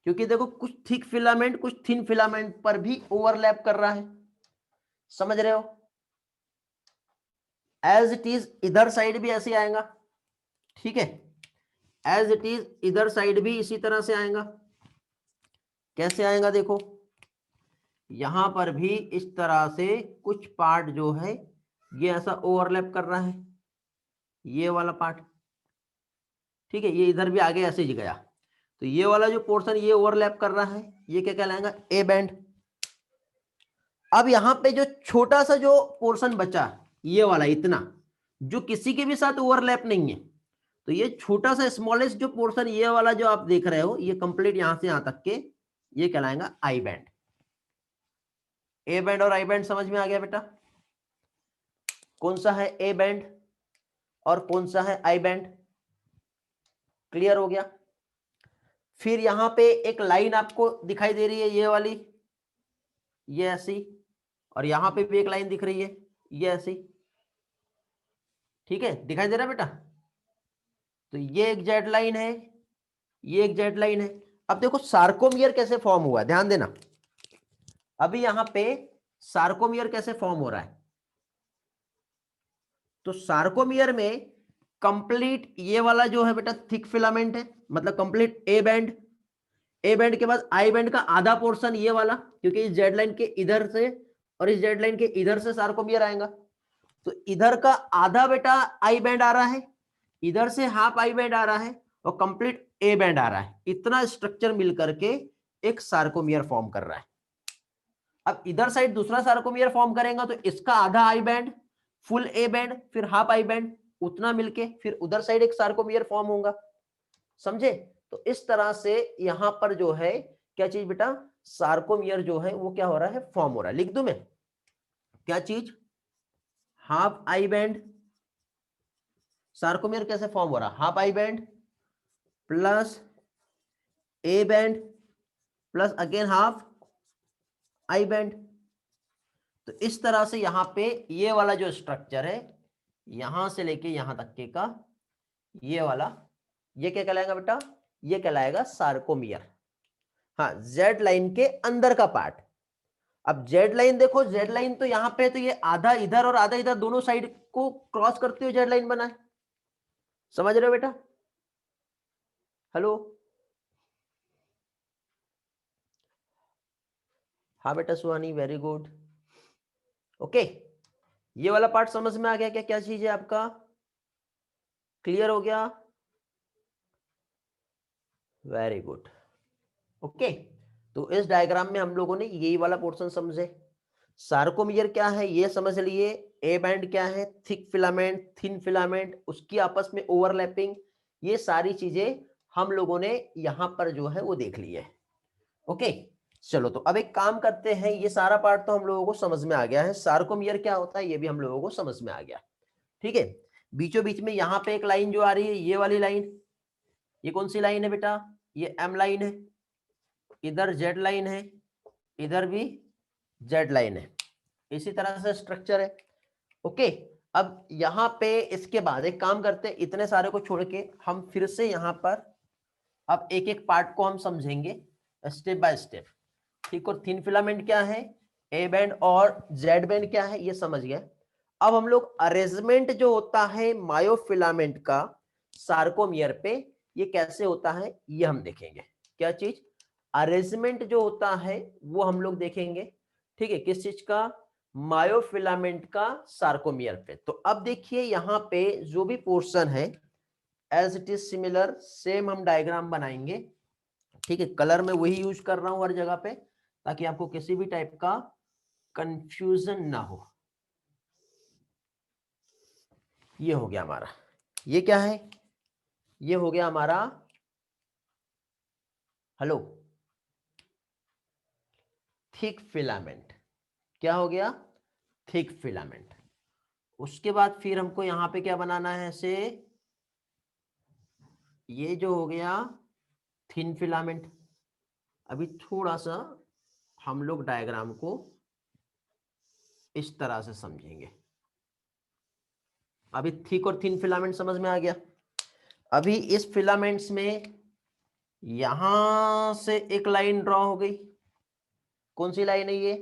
क्योंकि देखो कुछ थिक फिलामेंट कुछ थिन फिलामेंट पर भी ओवरलैप कर रहा है, समझ रहे हो? एज इट इज इधर साइड भी ऐसे आएगा, ठीक है, एज इट इज इधर साइड भी इसी तरह से आएगा। कैसे आएगा? देखो यहां पर भी इस तरह से कुछ पार्ट जो है ये ऐसा ओवरलैप कर रहा है, ये वाला पार्ट, ठीक है, ये इधर भी आगे ऐसे ही गया, तो ये वाला जो पोर्शन ये ओवरलैप कर रहा है, ये क्या कहलाएगा? A band. अब यहां पे जो छोटा सा जो पोर्शन बचा, ये वाला इतना, जो किसी के भी साथ ओवरलैप नहीं है, तो ये छोटा सा स्मॉलेस्ट जो पोर्शन ये वाला जो आप देख रहे हो, ये कंप्लीट यहां से यहां तक के, ये कहलाएगा आई बैंड। ए बैंड और आई बैंड समझ में आ गया बेटा? कौन सा है ए बैंड और कौन सा है आई बैंड? क्लियर हो गया? फिर यहां पे एक लाइन आपको दिखाई दे रही है, ये वाली, ये ऐसी, और यहां पे भी एक लाइन दिख रही है, ये ऐसी, ठीक है, दिखाई दे रहा है बेटा? तो ये एक जेड लाइन है, ये एक जेड लाइन है। अब देखो सार्कोमियर कैसे फॉर्म हुआ है, ध्यान देना। अभी यहां पे सार्कोमियर कैसे फॉर्म हो रहा है, तो सार्कोमियर में कंप्लीट ये वाला जो है बेटा थिक फिलामेंट है, मतलब complete A band, A band के बाद आई बैंड का आधा पोर्शन ये वाला, क्योंकि इस जेड लाइन के इधर से और इस जेड लाइन के इधर से सार्कोमियर आएगा, तो इधर का आधा बेटा आई बैंड आ रहा है, इधर से हाफ आई बैंड आ रहा है और कंप्लीट ए बैंड आ रहा है। इतना स्ट्रक्चर मिलकर के एक सार्कोमियर फॉर्म कर रहा है। अब इधर साइड दूसरा सार्कोमियर फॉर्म करेगा तो इसका आधा I band, full A band, फिर हाफ आई बैंड, उतना मिलके फिर उधर साइड एक सार्कोमियर फॉर्म होगा। समझे? तो इस तरह से यहां पर जो है क्या चीज बेटा, सार्कोमियर जो है वो क्या हो रहा है, फॉर्म हो रहा है। लिख दूं मैं क्या चीज, हाफ आई बैंड, सार्कोमियर कैसे फॉर्म हो रहा है, half I band plus A band plus again half I band. तो इस तरह से यहां पे ये वाला जो स्ट्रक्चर है यहां से लेके यहां तक के का ये वाला, ये क्या कहलाएगा बेटा, ये कहलाएगा सार्कोमियर। हाँ, जेड लाइन के अंदर का पार्ट। अब जेड लाइन देखो, जेड लाइन तो यहां पे तो ये आधा इधर और आधा इधर दोनों साइड को क्रॉस करते हुए जेड लाइन बना है। समझ रहे हो बेटा? हेलो, हाँ बेटा सुहानी, वेरी गुड। ओके, ये वाला पार्ट समझ में आ गया क्या, क्या चीज है आपका, क्लियर हो गया? Very good. ओके, तो इस डायग्राम में हम लोगों ने यही वाला पोर्शन समझे। सार्कोमियर क्या है ये समझ लिए, ए बैंड क्या है, थिक फिलामेंट, थिन फिलामेंट, उसकी आपस में ओवरलैपिंग, ये सारी चीजें हम लोगों ने यहां पर जो है वो देख ली है। ओके, चलो तो अब एक काम करते हैं, ये सारा पार्ट तो हम लोगों को समझ में आ गया है, सार्कोमियर क्या होता है ये भी हम लोगों को समझ में आ गया। ठीक है, बीचों बीच में यहाँ पे एक लाइन जो आ रही है, ये वाली लाइन, ये कौन सी लाइन है बेटा, ये एम लाइन है, इधर जेड लाइन है, इधर भी जेड लाइन है, इसी तरह से स्ट्रक्चर है। ओके, अब यहाँ पे इसके बाद एक काम करते हैं, इतने सारे को छोड़ के हम फिर से यहाँ पर अब एक एक पार्ट को हम समझेंगे स्टेप बाय स्टेप। ठीक, और थिन फिलामेंट क्या है, ए बैंड और जेड बैंड क्या है ये समझ गए। अब हम लोग अरेंजमेंट जो होता है मायोफिलामेंट का सार्कोमियर पे, ये कैसे होता है ये हम देखेंगे। क्या चीज, अरेंजमेंट जो होता है वो हम लोग देखेंगे। ठीक है, किस चीज का, मायोफिलामेंट का सार्कोमियर पे। तो अब देखिए यहाँ पे जो भी पोर्शन है as it is similar, same हम डायग्राम बनाएंगे। ठीक है, कलर में वही यूज कर रहा हूं हर जगह पे ताकि आपको किसी भी टाइप का कंफ्यूजन ना हो। ये हो गया हमारा, ये क्या है, ये हो गया हमारा, हेलो, थिक फिलामेंट। क्या हो गया, थिक फिलामेंट। उसके बाद फिर हमको यहां पे क्या बनाना है, ऐसे ये जो हो गया थिन फिलामेंट। अभी थोड़ा सा हम लोग डायग्राम को इस तरह से समझेंगे। अभी थिक और थिन फिलामेंट समझ में आ गया। अभी इस फिलामेंट्स में यहां से एक लाइन ड्रॉ हो गई, कौन सी लाइन है ये,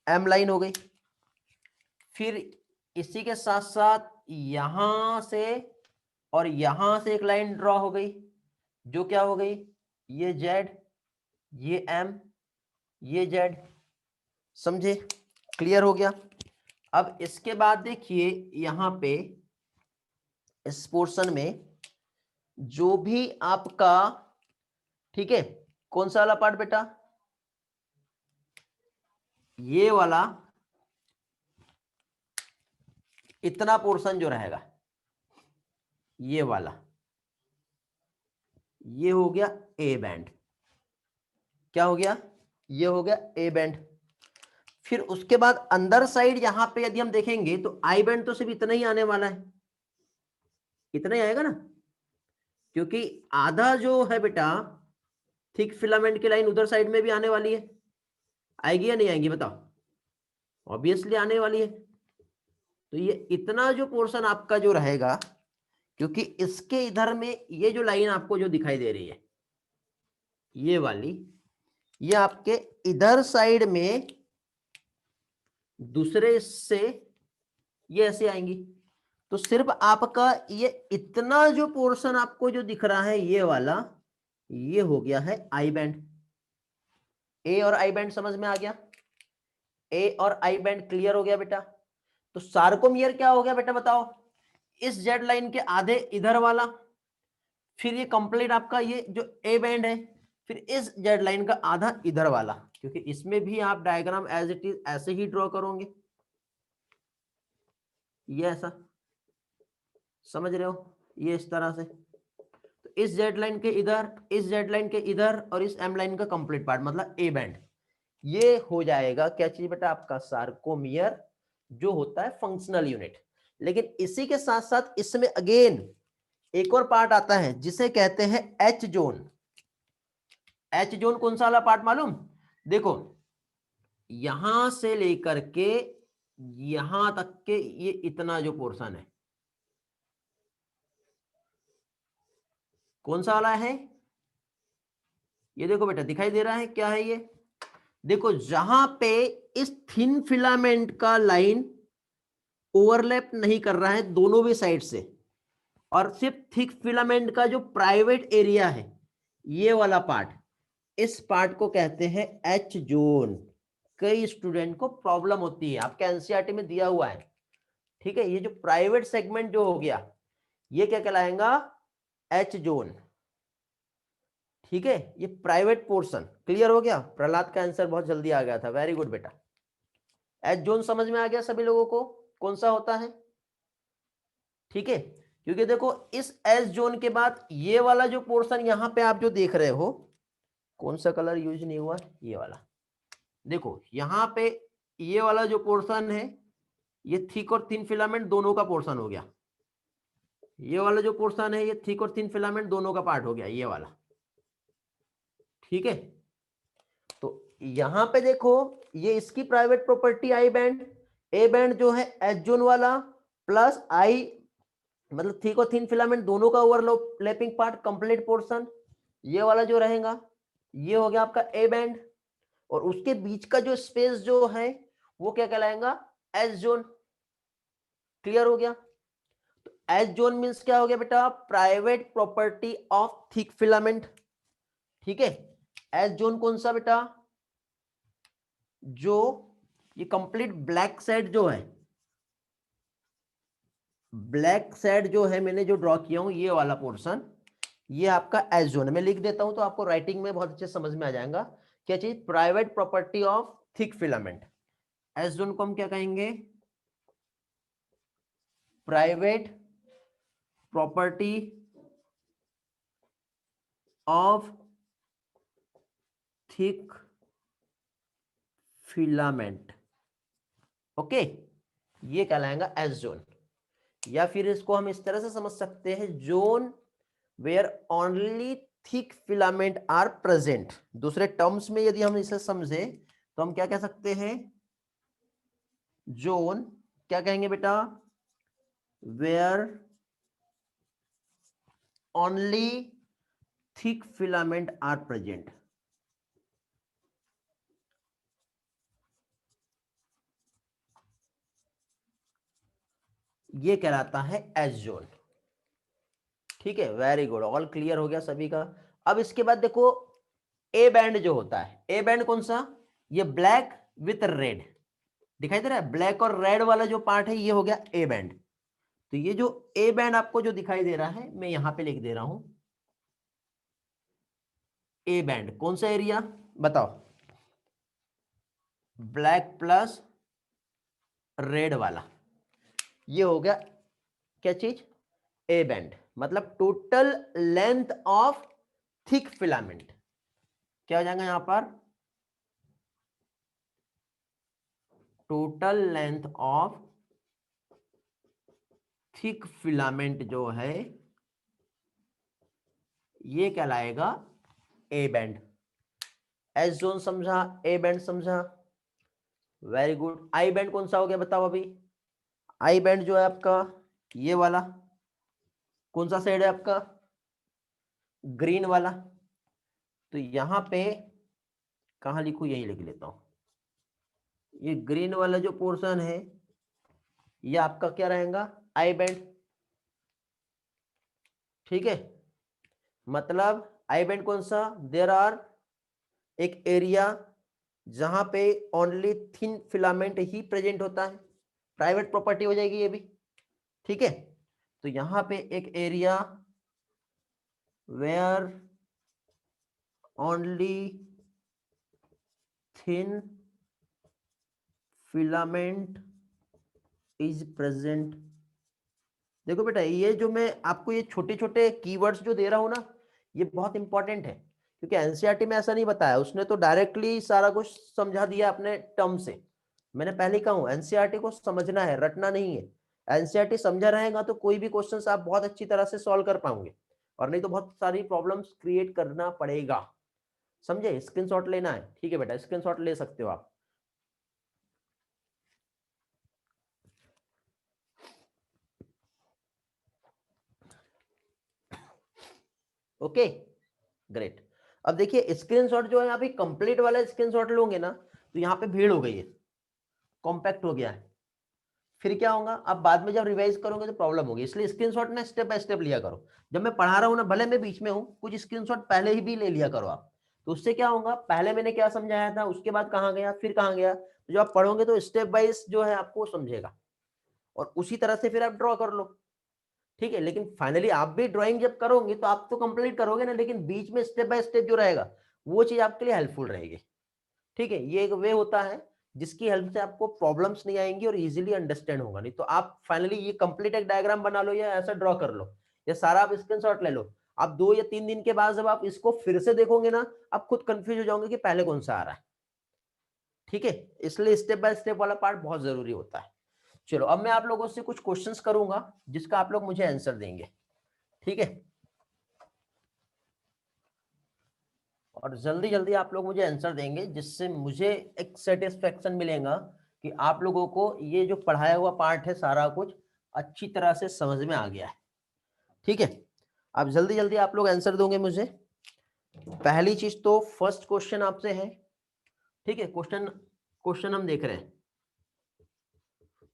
एम लाइन हो गई। फिर इसी के साथ साथ यहां से और यहां से एक लाइन ड्रॉ हो गई, जो क्या हो गई, ये जेड, ये एम, ये जेड। समझे, क्लियर हो गया? अब इसके बाद देखिए यहां पे इस पोर्शन में जो भी आपका, ठीक है, कौन सा वाला पार्ट बेटा, ये वाला, इतना पोर्शन जो रहेगा ये वाला, ये हो गया ए बैंड। क्या हो गया, ये हो गया ए बैंड। फिर उसके बाद अंदर साइड यहां पे यदि हम देखेंगे तो आई बैंड तो सिर्फ इतना ही आने वाला है, इतना ही आएगा ना, क्योंकि आधा जो है बेटा थिक फिलामेंट की लाइन उधर साइड में भी आने वाली है। आएगी या नहीं आएगी बताओ, ऑब्वियसली आने वाली है। तो ये इतना जो पोर्शन आपका जो रहेगा, क्योंकि इसके इधर में ये जो लाइन आपको जो दिखाई दे रही है ये वाली, ये आपके इधर साइड में दूसरे से ये ऐसे आएंगी, तो सिर्फ आपका ये इतना जो पोर्शन आपको जो दिख रहा है ये वाला, ये हो गया है आई बैंड। ए और आई बैंड समझ में आ गया? ए और आई बैंड क्लियर हो गया बेटा? तो सार्कोमियर क्या हो गया बेटा बताओ? इस जेड लाइन के आधे इधर वाला, फिर ये कंप्लीट आपका ये जो ए बैंड है, फिर इस जेड लाइन का आधा इधर वाला, क्योंकि इसमें भी आप डायग्राम एज इट इज ऐसे ही ड्रॉ करोगे, ये ऐसा, समझ रहे हो, ये इस तरह से। तो इस जेड लाइन के इधर, इस जेड लाइन के इधर, और इस एम लाइन का कंप्लीट पार्ट मतलब ए बैंड, ये हो जाएगा क्या चीज बेटा? आपका सार्कोमियर, जो होता है फंक्शनल यूनिट। लेकिन इसी के साथ साथ इसमें अगेन एक और पार्ट आता है जिसे कहते हैं एच जोन। एच जोन कौन सा वाला पार्ट मालूम? देखो, यहां से लेकर के यहां तक के ये इतना जो पोर्शन है, कौन सा वाला है? ये देखो बेटा, दिखाई दे रहा है क्या है ये? देखो, जहां पे इस थिन फिलामेंट का लाइन ओवरलैप नहीं कर रहा है दोनों भी साइड से, और सिर्फ थिक फिलामेंट का जो प्राइवेट एरिया है ये वाला पार्ट, इस पार्ट को कहते हैं एच जोन। कई स्टूडेंट को प्रॉब्लम होती है, आपके एनसीईआरटी में दिया हुआ है, ठीक है? ये जो प्राइवेट सेगमेंट जो हो गया, ये क्या कहलाएगा? एच जोन, ठीक है? ये प्राइवेट पोर्शन। क्लियर हो गया? प्रहलाद का आंसर बहुत जल्दी आ गया था, वेरी गुड बेटा। एच जोन समझ में आ गया सभी लोगों को कौन सा होता है? ठीक है, क्योंकि देखो इस एस जोन के बाद ये वाला जो पोर्शन यहां पे आप जो देख रहे हो, कौन सा कलर यूज नहीं हुआ? ये वाला। देखो यहां पे ये वाला जो पोर्शन है, ये थिक और थिन फिलामेंट दोनों का पोर्शन हो गया। ये वाला जो पोर्शन है, ये थिक और थिन फिलामेंट दोनों का पार्ट हो गया, ये वाला, ठीक है? तो यहां पे देखो, ये इसकी private property I band, A band जो है एच जोन वाला, प्लस आई मतलब थिक और थिन फिलामेंट दोनों का ओवरलैपिंग पार्ट कंप्लीट पोर्शन, ये वाला जो रहेगा ये हो गया आपका ए बैंड, और उसके बीच का जो स्पेस जो है वो क्या कहलाएगा? S zone. क्लियर हो गया? तो एस जोन मींस क्या हो गया बेटा? Private property of thick filament, ठीक है? एस जोन कौन सा बेटा? जो ये कंप्लीट ब्लैक साइड जो है, ब्लैक साइड जो है मैंने जो ड्रॉ किया हूं ये वाला पोर्शन, ये आपका एस जोन है। मैं लिख देता हूं तो आपको राइटिंग में बहुत अच्छे समझ में आ जाएगा। क्या चीज? Private property of thick filament. S zone को हम क्या कहेंगे? Private property of thick filament, okay? ये कहलाएगा एस जोन। या फिर इसको हम इस तरह से समझ सकते हैं, zone where only thick filament are present. दूसरे टर्म्स में यदि हम इसे समझे तो हम क्या कह सकते हैं? जोन क्या कहेंगे बेटा? Where only thick filament are present. ये कहलाता है एस जोन, ठीक है? वेरी गुड, ऑल क्लियर हो गया सभी का। अब इसके बाद देखो, ए बैंड जो होता है, ए बैंड कौन सा? ये ब्लैक विथ रेड दिखाई दे रहा है, ब्लैक और रेड वाला जो पार्ट है ये हो गया ए बैंड। तो ये जो ए बैंड आपको जो दिखाई दे रहा है, मैं यहां पे लिख दे रहा हूं ए बैंड। कौन सा एरिया बताओ? ब्लैक प्लस रेड वाला, ये हो गया क्या चीज? A band. मतलब total length of thick filament क्या हो जाएगा यहां पर? Total length of thick filament जो है ये कहलाएगा ए बैंड। एस जोन समझा, ए बैंड समझा, वेरी गुड। आई बैंड कौन सा हो गया बताओ अभी? आई बैंड जो है आपका ये वाला, कौन सा साइड है आपका? ग्रीन वाला। तो यहां पे कहां लिखूं? यही लिख लेता हूं। ये ग्रीन वाला जो पोर्शन है ये आपका क्या रहेगा? आई बैंड, ठीक है। मतलब आई बैंड कौन सा, देयर आर एक एरिया जहां पे ओनली थिन फिलामेंट ही प्रेजेंट होता है, प्राइवेट प्रॉपर्टी हो जाएगी ये भी, ठीक है। तो यहां पे एक area where only thin filament is present. देखो बेटा, ये जो मैं आपको ये छोटे छोटे कीवर्ड्स जो दे रहा हूं ना, ये बहुत इंपॉर्टेंट है, क्योंकि एनसीईआरटी में ऐसा नहीं बताया, उसने तो डायरेक्टली सारा कुछ समझा दिया अपने टर्म से। मैंने पहले ही कहा हूं, एनसीईआरटी को समझना है, रटना नहीं है। एनसीईआरटी समझा रहेगा तो कोई भी क्वेश्चंस आप बहुत अच्छी तरह से सॉल्व कर पाओगे, और नहीं तो बहुत सारी प्रॉब्लम्स क्रिएट करना पड़ेगा। समझे? स्क्रीनशॉट लेना है, ठीक है बेटा, स्क्रीनशॉट ले सकते हो आप। Okay, great. अब देखिए स्क्रीनशॉट जो है, अभी कंप्लीट वाला स्क्रीनशॉट लोगे ना तो यहाँ पे भीड़ हो गई है, कॉम्पैक्ट हो गया है, फिर क्या होगा, अब बाद में जब रिवाइज करोगे तो प्रॉब्लम होगी। इसलिए स्क्रीनशॉट ना स्टेप बाय स्टेप लिया करो। जब मैं पढ़ा रहा हूँ ना, भले मैं बीच में हूँ, कुछ स्क्रीनशॉट पहले ही भी ले लिया करो आप। तो उससे क्या होगा, पहले मैंने क्या समझाया था, उसके बाद कहाँ गया, फिर कहाँ गया, तो जब आप पढ़ोगे तो स्टेप बाइज जो है आपको समझेगा, और उसी तरह से फिर आप ड्रॉ कर लो, ठीक है। लेकिन फाइनली आप भी ड्राइंग जब करोगे तो आप तो कंप्लीट करोगे ना, लेकिन बीच में स्टेप बाय स्टेप जो रहेगा वो चीज आपके लिए हेल्पफुल रहेगी, ठीक है। ये एक वे होता है जिसकी हेल्प से आपको प्रॉब्लम्स नहीं आएंगी और इजीली अंडरस्टैंड होगा। नहीं तो आप फाइनली ये कंप्लीट एक डायग्राम बना लो या ऐसा ड्रॉ कर लो, या सारा आप स्क्रीनशॉट ले लो, आप 2 या 3 दिन के बाद जब आप इसको फिर से देखोगे ना, आप खुद कंफ्यूज हो जाओगे कि पहले कौन सा आ रहा है, ठीक है। इसलिए स्टेप बाय स्टेप वाला पार्ट बहुत जरूरी होता है। चलो, अब मैं आप लोगों से कुछ क्वेश्चंस करूंगा जिसका आप लोग मुझे आंसर देंगे, ठीक है। और जल्दी जल्दी आप लोग मुझे आंसर देंगे, जिससे मुझे एक सेटिस्फेक्शन मिलेगा कि आप लोगों को ये जो पढ़ाया हुआ पार्ट है सारा कुछ अच्छी तरह से समझ में आ गया है, ठीक है। अब जल्दी जल्दी आप लोग आंसर दोगे मुझे। पहली चीज तो फर्स्ट क्वेश्चन आपसे है, ठीक है। क्वेश्चन क्वेश्चन हम देख रहे हैं,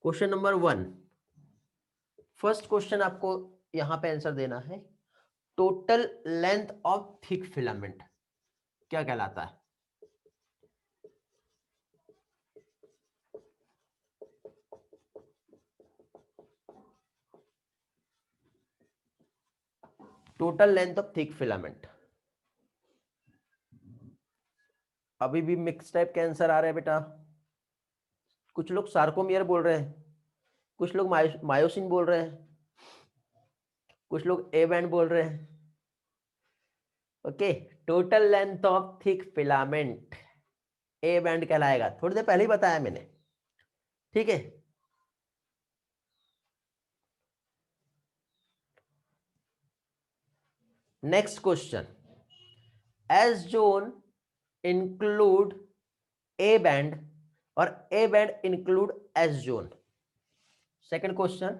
क्वेश्चन नंबर 1। फर्स्ट क्वेश्चन आपको यहां पे आंसर देना है, total length of thick filament क्या कहलाता है। Total length of thick filament. अभी भी मिक्स टाइप के आंसर आ रहे हैं बेटा। कुछ लोग सार्कोमियर बोल रहे हैं, कुछ लोग मायोसिन बोल रहे हैं, कुछ लोग ए बैंड बोल रहे हैं। Okay, total length of thick filament A band कहलाएगा, थोड़ी देर पहले ही बताया मैंने, ठीक है। Next question, S zone include A band और A band include S zone. Second question,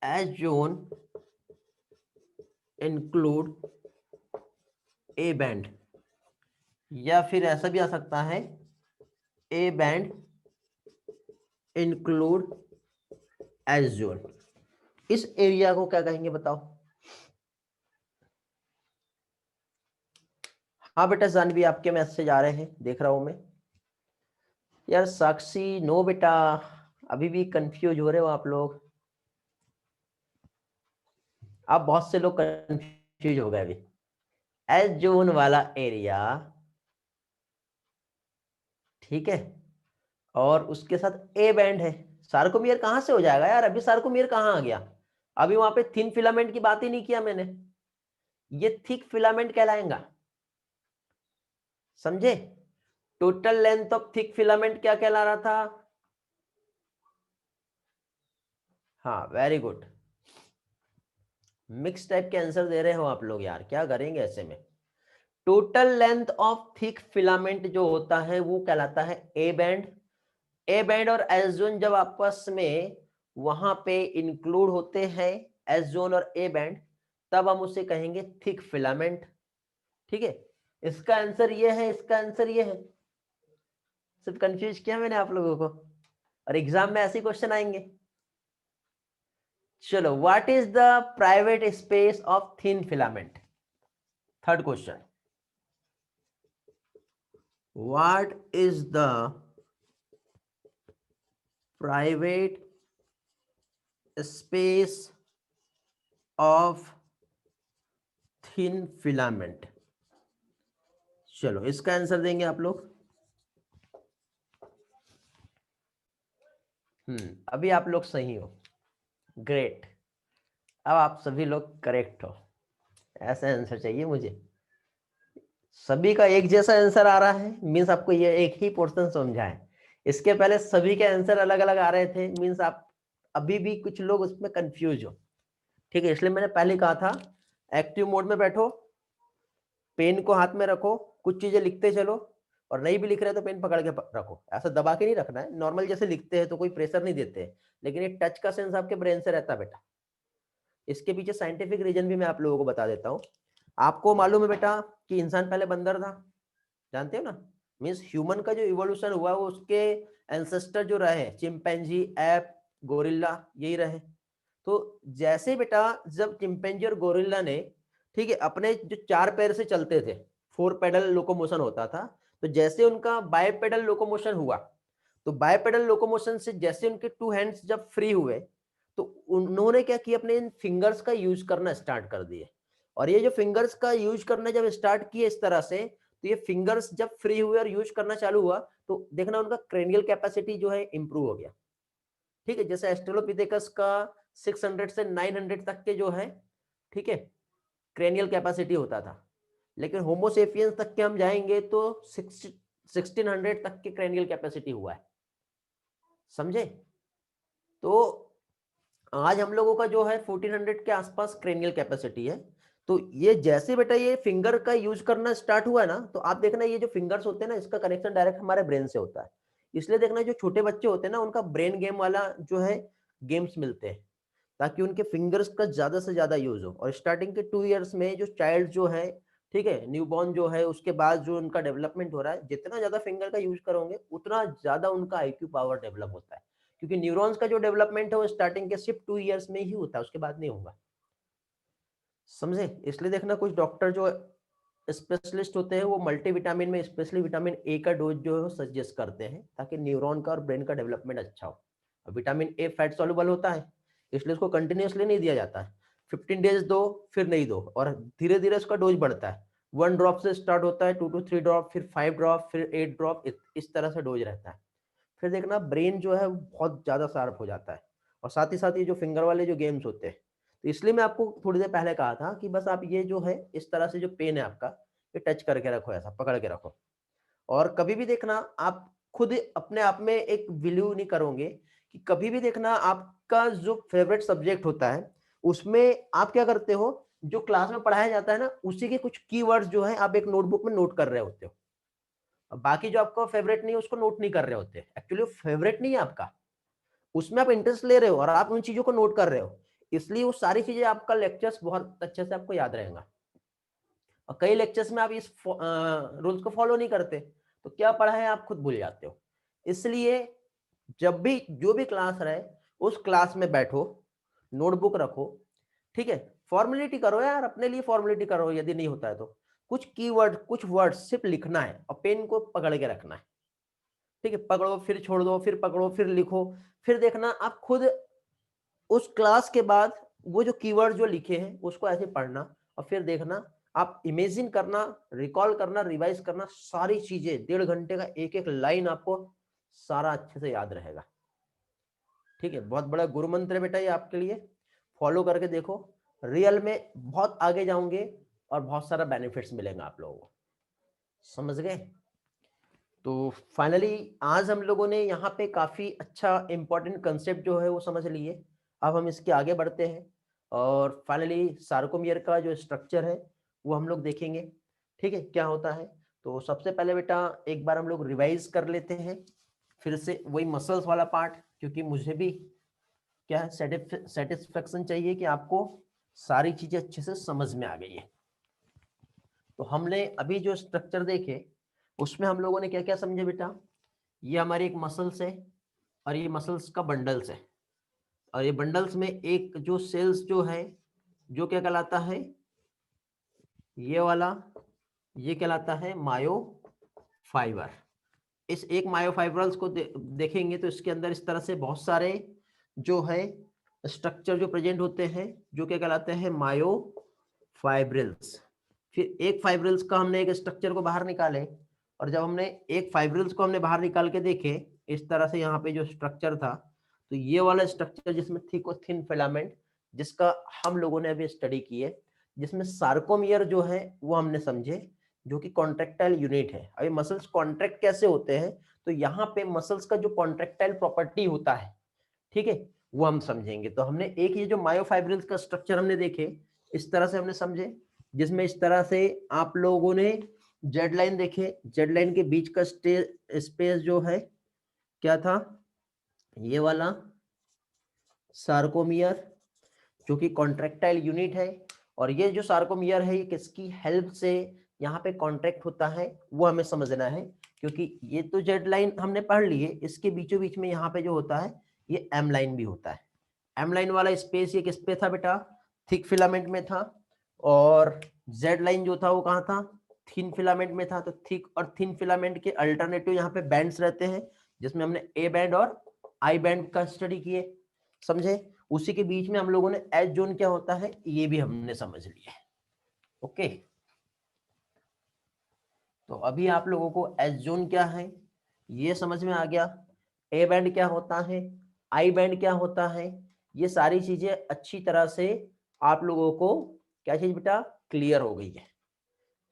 S zone include A band, या फिर ऐसा भी आ सकता है, A band include S zone. इस एरिया को क्या कहेंगे बताओ। हाँ बेटा, जानवी आपके मैसेज आ रहे हैं, देख रहा हूं मैं। यार साक्षी, नो बेटा, अभी भी कंफ्यूज हो रहे हो आप लोग, आप बहुत से लोग कंफ्यूज हो गए अभी। एस जोन वाला एरिया, ठीक है, और उसके साथ ए बैंड है। सार्कोमियर कहां से हो जाएगा यार, अभी सार्कोमियर कहां आ गया, अभी वहां पे थिन फिलामेंट की बात ही नहीं किया मैंने, ये थिक फिलामेंट कहलाएगा, समझे। Total length of thick filament क्या कहला रहा था। हाँ, वेरी गुड। मिक्स टाइप के आंसर दे रहे हो आप लोग यार, क्या करेंगे ऐसे में। Total length of thick filament जो होता है वो कहलाता है ए बैंड। ए बैंड और एस जोन जब आपस में वहां पे इंक्लूड होते हैं, एस जोन और ए बैंड, तब हम उसे कहेंगे थिक फिलामेंट, ठीक है। इसका आंसर ये है, इसका आंसर ये है, सिर्फ कंफ्यूज किया मैंने आप लोगों को, और एग्जाम में ऐसे क्वेश्चन आएंगे। चलो, what is the private space of thin filament? Third question, what is the private space of thin filament? चलो, इसका आंसर देंगे आप लोग। अभी आप लोग सही हो, ग्रेट। अब आप सभी लोग करेक्ट हो, ऐसा आंसर चाहिए मुझे। सभी का एक जैसा आंसर आ रहा है, मीन्स आपको ये एक ही पोर्शन समझा है। इसके पहले सभी के आंसर अलग अलग आ रहे थे, मीन्स आप अभी भी कुछ लोग उसमें कंफ्यूज हो। ठीक है, इसलिए मैंने पहले कहा था एक्टिव मोड में बैठो, पेन को हाथ में रखो, कुछ चीजें लिखते चलो, और नहीं भी लिख रहे तो पेन पकड़ के रखो। ऐसा दबा के नहीं रखना है, नॉर्मल जैसे लिखते हैं तो कोई प्रेशर नहीं देते हैं, लेकिन एक टच का सेंस आपके ब्रेन से रहता है बेटा। इसके पीछे साइंटिफिक रीजन भी मैं आप लोगों को बता देता हूँ। आपको मालूम है बेटा कि इंसान पहले बंदर था, जानते हो ना? मीन्स ह्यूमन का जो इवोल्यूशन हुआ वो उसके एंसेस्टर जो रहे चिंपैंजी, एप, गोरिल्ला, यही रहे। तो जैसे बेटा जब चिंपैंजी और गोरिल्ला ने, ठीक है, अपने जो 4 पैर से चलते थे, 4 पेडल लोकोमोशन होता था, तो जैसे उनका बायपेडल लोकोमोशन हुआ, तो बायपेडल लोकोमोशन से जैसे उनके 2 हैंड्स जब फ्री हुए, तो उन्होंने क्या किया, अपने इन फिंगर्स का यूज करना स्टार्ट कर दिए। और ये जो फिंगर्स का यूज करना जब स्टार्ट किए इस तरह से, तो ये फिंगर्स जब फ्री हुए और यूज करना चालू हुआ, तो देखना उनका क्रेनियल कैपेसिटी जो है इंप्रूव हो गया। ठीक है, जैसे एस्ट्रोलोपिथेकस का 600 से 900 तक के जो है, ठीक है, क्रेनियल कैपेसिटी होता था, लेकिन होमोसेपियंस तक के हम जाएंगे तो 1600 तक के क्रेनियल कैपेसिटी हुआ है, समझे? तो आज हम लोगों का जो है 1400 के आसपास क्रेनियल कैपेसिटी है। तो ये जैसे बेटा ये फिंगर का यूज करना स्टार्ट हुआ है ना, तो आप देखना ये जो फिंगर्स होते हैं ना, इसका कनेक्शन डायरेक्ट हमारे ब्रेन से होता है। इसलिए देखना जो छोटे बच्चे होते हैं ना, उनका ब्रेन गेम वाला जो है गेम्स मिलते हैं, ताकि उनके फिंगर्स का ज्यादा से ज्यादा यूज हो। और स्टार्टिंग के 2 इयर्स में जो चाइल्ड जो है, ठीक है, न्यूबॉर्न जो है, उसके बाद जो उनका डेवलपमेंट हो रहा है, जितना ज्यादा फिंगर का यूज करोगे उतना ज्यादा उनका आईक्यू पावर डेवलप होता है। क्योंकि न्यूरॉन्स का जो डेवलपमेंट है वो स्टार्टिंग के सिर्फ 2 इयर्स में ही होता है, उसके बाद नहीं होगा, समझे? इसलिए देखना कुछ डॉक्टर जो स्पेशलिस्ट होते हैं वो मल्टीविटामिन में स्पेशली विटामिन ए का डोज जो है वो सजेस्ट करते हैं, ताकि न्यूरॉन का और ब्रेन का डेवलपमेंट अच्छा हो। और विटामिन ए फैट सॉल्युबल होता है, इसलिए उसको कंटिन्यूसली नहीं दिया जाता है। 15 डेज दो, फिर नहीं दो, और धीरे धीरे उसका डोज बढ़ता है। 1 ड्रॉप से स्टार्ट होता है, 2 to 3 ड्रॉप, फिर 5 ड्रॉप, फिर 8 ड्रॉप, इस तरह से डोज रहता है। फिर देखना ब्रेन जो है बहुत ज्यादा शार्प हो जाता है। और साथ ही साथ ये जो फिंगर वाले जो गेम्स होते हैं, तो इसलिए मैं आपको थोड़ी देर पहले कहा था कि बस आप ये जो है इस तरह से जो पेन है आपका, ये टच करके रखो, ऐसा पकड़ के रखो। और कभी भी देखना आप खुद अपने आप में एक बिलीव नहीं करोगे कि कभी भी देखना आपका जो फेवरेट सब्जेक्ट होता है उसमें आप क्या करते हो, जो क्लास में पढ़ाया जाता है ना, उसी के कुछ कीवर्ड्स जो है आप एक नोटबुक में नोट कर रहे होते हो। अब बाकी जो आपका फेवरेट नहीं है उसको नोट नहीं कर रहे होते, एक्चुअली फेवरेट नहीं है आपका, उसमें आप इंटरेस्ट ले रहे हो और आप उन चीजों को नोट कर रहे हो, इसलिए वो सारी चीजें आपका लेक्चर्स बहुत अच्छे से आपको याद रहेगा। और कई लेक्चर्स में आप इस रूल्स को फॉलो नहीं करते, तो क्या पढ़ा है आप खुद भूल जाते हो। इसलिए जब भी जो भी क्लास रहे उस क्लास में बैठो, नोटबुक रखो, ठीक है, फॉर्मेलिटी करो यार, अपने लिए फॉर्मेलिटी करो, यदि नहीं होता है तो कुछ कीवर्ड, कुछ वर्ड सिर्फ लिखना है और पेन को पकड़ के रखना है। ठीक है, पकड़ो फिर छोड़ दो, फिर पकड़ो फिर लिखो। फिर देखना आप खुद उस क्लास के बाद वो जो कीवर्ड जो लिखे हैं उसको ऐसे पढ़ना, और फिर देखना आप इमेजिन करना, रिकॉल करना, रिवाइज करना, सारी चीजें 1.5 घंटे का एक एक लाइन आपको सारा अच्छे से याद रहेगा। ठीक है, बहुत बड़ा गुरु मंत्र है बेटा ये आपके लिए, फॉलो करके देखो, रियल में बहुत आगे जाओगे और बहुत सारा बेनिफिट्स मिलेंगे आप लोगों को, समझ गए? तो फाइनली आज हम लोगों ने यहाँ पे काफी अच्छा इंपॉर्टेंट कंसेप्ट जो है वो समझ लिए। अब हम इसके आगे बढ़ते हैं और फाइनली सार्कोमियर का जो स्ट्रक्चर है वो हम लोग देखेंगे, ठीक है, क्या होता है। तो सबसे पहले बेटा एक बार हम लोग रिवाइज कर लेते हैं फिर से वही मसल्स वाला पार्ट, क्योंकि मुझे भी क्या है, सेटिस्फेक्शन चाहिए कि आपको सारी चीजें अच्छे से समझ में आ गई है। तो हमने अभी जो स्ट्रक्चर देखे उसमें हम लोगों ने क्या क्या समझे बेटा, ये हमारी एक मसल्स है और ये मसल्स का बंडल्स है। और ये बंडल्स में एक जो सेल्स जो है जो क्या कहलाता है, ये वाला, ये कहलाता है मायो फाइबर। इस एक मायोफाइब्रल्स को देखेंगे तो इसके अंदर इस तरह से बहुत सारे जो है स्ट्रक्चर जो प्रेजेंट होते हैं जो क्या कहलाते हैं मायोफाइब्रिल्स। फिर एक फाइब्रिल्स का हमने एक स्ट्रक्चर को बाहर निकाले, और जब हमने एक फाइब्रिल्स को हमने बाहर निकाल के देखे इस तरह से यहाँ पे जो स्ट्रक्चर था, तो ये वाला स्ट्रक्चर जिसमें थिक और थिन फिलामेंट, जिसका हम लोगों ने अभी स्टडी की है, जिसमें सार्कोमियर जो है वो हमने समझे, जो कि कॉन्ट्रेक्टाइल यूनिट है। अभी मसल्स कॉन्ट्रैक्ट कैसे होते हैं, तो यहाँ पे मसल्स का जो कॉन्ट्रेक्टाइल प्रॉपर्टी होता है, ठीक है, वो हम समझेंगे। तो हमने एक ये जो मायोफाइब्रिल्स का स्ट्रक्चर हमने देखे, इस तरह से हमने समझे, जिसमें इस तरह से आप लोगों ने जेड लाइन देखे, जेड लाइन के बीच का स्पेस जो है क्या था, ये वाला सार्कोमियर, जो कि कॉन्ट्रैक्टाइल यूनिट है। और ये जो सार्कोमियर है ये किसकी हेल्प से यहाँ पे कॉन्ट्रैक्ट होता है वो हमें समझना है, क्योंकि ये तो जेड लाइन हमने पढ़ ली है, इसके बीचों बीच में यहाँ पे जो होता है ये एम लाइन भी होता है। एम लाइन वाला स्पेस ये किस पे था बेटा, थिक फिलामेंट में था, और जेड लाइन जो था वो कहाँ था, थिन फिलामेंट में था। तो थिक और थिन फिलामेंट के अल्टरनेटिव यहाँ पे बैंड्स रहते हैं, जिसमें हमने ए बैंड और आई बैंड का स्टडी किए, समझे। उसी के बीच में हम लोगों ने एज जोन क्या होता है ये भी हमने समझ लिया है। ओके, तो अभी आप लोगों को एज जोन क्या है ये समझ में आ गया, ए बैंड क्या होता है, आई बैंड क्या होता है, ये सारी चीजें अच्छी तरह से आप लोगों को क्या चीज बेटा क्लियर हो गई है।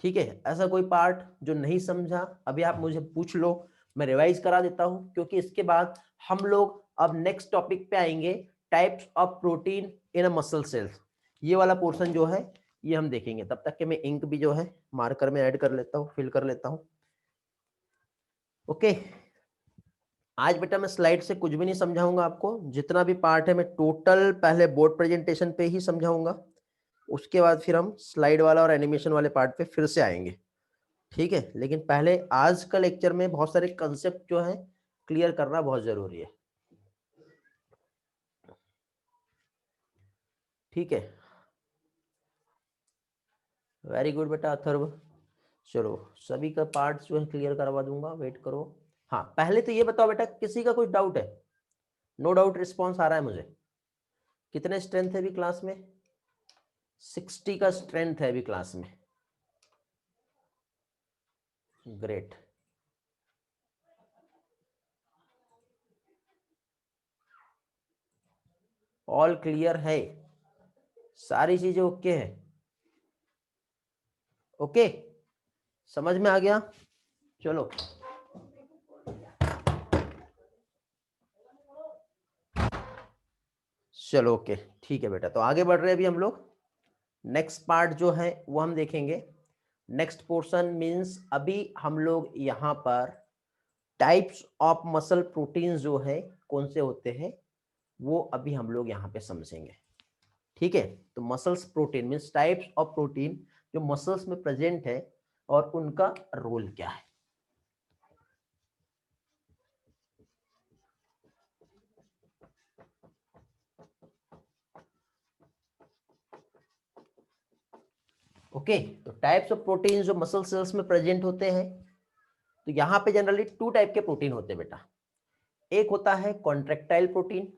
ठीक है, ऐसा कोई पार्ट जो नहीं समझा अभी आप मुझे पूछ लो, मैं रिवाइज करा देता हूं, क्योंकि इसके बाद हम लोग अब नेक्स्ट टॉपिक पे आएंगे, types of protein in a muscle cells. ये वाला पोर्शन जो है ये हम देखेंगे। तब तक के मैं इंक भी जो है मार्कर में ऐड कर लेता हूँ, फिल कर लेता हूँ। ओके, आज बेटा मैं स्लाइड से कुछ भी नहीं समझाऊंगा आपको, जितना भी पार्ट है मैं टोटल पहले बोर्ड प्रेजेंटेशन पे ही समझाऊंगा, उसके बाद फिर हम स्लाइड वाला और एनिमेशन वाले पार्ट पे फिर से आएंगे। ठीक है, लेकिन पहले आज का लेक्चर में बहुत सारे कंसेप्ट जो है क्लियर करना बहुत जरूरी है। ठीक है, वेरी गुड बेटा अथर्व। चलो सभी का पार्ट्स जो है क्लियर करवा दूंगा, वेट करो। हाँ, पहले तो ये बताओ बेटा, किसी का कुछ डाउट है? नो डाउट रिस्पॉन्स आ रहा है मुझे। कितने स्ट्रेंथ है अभी क्लास में? 60 का स्ट्रेंथ है अभी क्लास में। ग्रेट, ऑल क्लियर है, सारी चीजें ओके है। ओके, समझ में आ गया। चलो चलो ओके, ठीक है बेटा, तो आगे बढ़ रहे हैं अभी हम लोग। नेक्स्ट पार्ट जो है वो हम देखेंगे। नेक्स्ट पोर्शन मींस अभी हम लोग यहाँ पर टाइप्स ऑफ मसल प्रोटीन जो है कौन से होते हैं वो अभी हम लोग यहाँ पे समझेंगे। ठीक है, तो muscles protein means types of protein जो मसल्स में प्रेजेंट है और उनका रोल क्या है। ओके, तो टाइप्स ऑफ प्रोटीन जो मसल सेल्स में प्रेजेंट होते हैं, तो यहाँ पे जनरली टू टाइप के प्रोटीन होते हैं बेटा। एक होता है कॉन्ट्रेक्टाइल प्रोटीन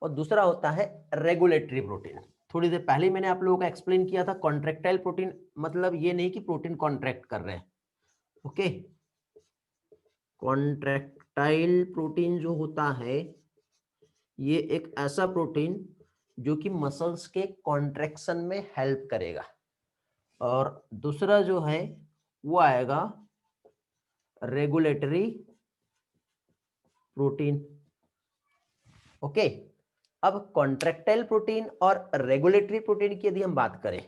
और दूसरा होता है रेगुलेटरी प्रोटीन। थोड़ी देर पहले मैंने आप लोगों को एक्सप्लेन किया था, कॉन्ट्रेक्टाइल प्रोटीन मतलब ये नहीं कि प्रोटीन कॉन्ट्रैक्ट कर रहे हैं। ओके, कॉन्ट्रेक्टाइल प्रोटीन जो होता है ये एक ऐसा प्रोटीन जो कि मसल्स के कॉन्ट्रैक्शन में हेल्प करेगा, और दूसरा जो है वो आएगा रेगुलेटरी प्रोटीन। ओके, अब कॉन्ट्रैक्टाइल प्रोटीन और रेगुलेटरी प्रोटीन की यदि हम बात करें,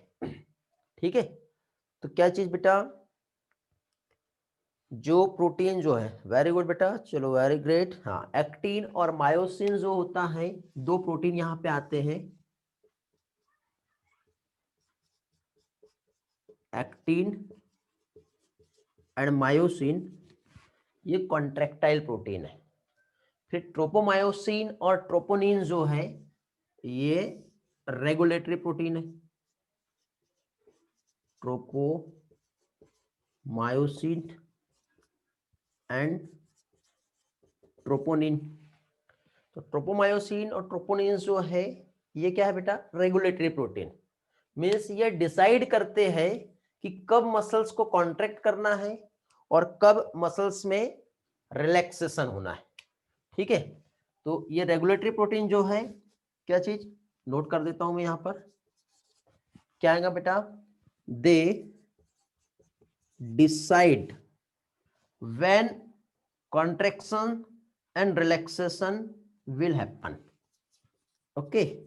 ठीक है, तो क्या चीज बेटा, जो प्रोटीन जो है, वेरी गुड बेटा, चलो वेरी ग्रेट। हाँ, एक्टिन और मायोसिन जो होता है, दो प्रोटीन यहाँ पे आते हैं, एक्टिन एंड मायोसिन, ये कॉन्ट्रैक्टाइल प्रोटीन है। फिर ट्रोपोमायोसिन और ट्रोपोनिन जो है ये रेगुलेटरी प्रोटीन है, ट्रोपोमायोसिन एंड ट्रोपोनिन। तो ट्रोपोमायोसिन और ट्रोपोनिन जो है ये क्या है बेटा, रेगुलेटरी प्रोटीन। मीन्स ये डिसाइड करते हैं कि कब मसल्स को कॉन्ट्रैक्ट करना है और कब मसल्स में रिलैक्सेशन होना है। ठीक है, तो ये रेगुलेटरी प्रोटीन जो है, क्या चीज नोट कर देता हूं मैं यहां पर, क्या आएगा बेटा, they decide when contraction and relaxation will happen. Okay,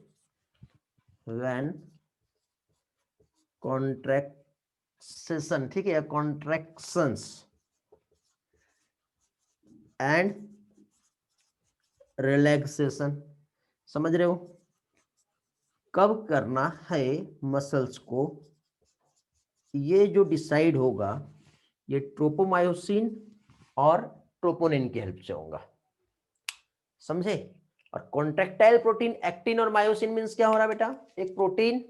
when contraction, ठीक है, contractions and relaxation, समझ रहे हो, कब करना है मसल्स को, ये जो डिसाइड होगा ये ट्रोपोमायोसिन और ट्रोपोनिन की हेल्प से होगा, समझे। और कॉन्ट्रैक्टाइल प्रोटीन एक्टिन और मायोसिन मीन्स क्या हो रहा है बेटा, एक प्रोटीन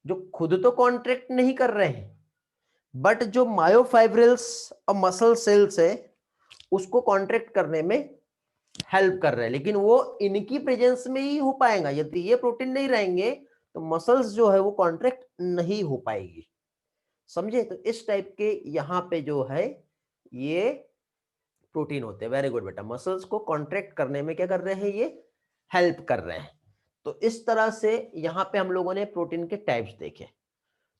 जो खुद तो कॉन्ट्रैक्ट नहीं कर रहे हैं बट जो मायोफाइब्रिल्स और मसल सेल्स है उसको कॉन्ट्रैक्ट करने में हेल्प कर रहे हैं, लेकिन वो इनकी प्रेजेंस में ही हो पाएगा। यदि ये प्रोटीन नहीं रहेंगे तो मसल्स जो है वो कॉन्ट्रैक्ट नहीं हो पाएगी, समझे। तो इस टाइप के यहाँ पे जो है ये प्रोटीन होते हैं। वेरी गुड बेटा, मसल्स को कॉन्ट्रैक्ट करने में क्या कर रहे हैं, ये हेल्प कर रहे हैं। तो इस तरह से यहाँ पे हम लोगों ने प्रोटीन के टाइप्स देखे।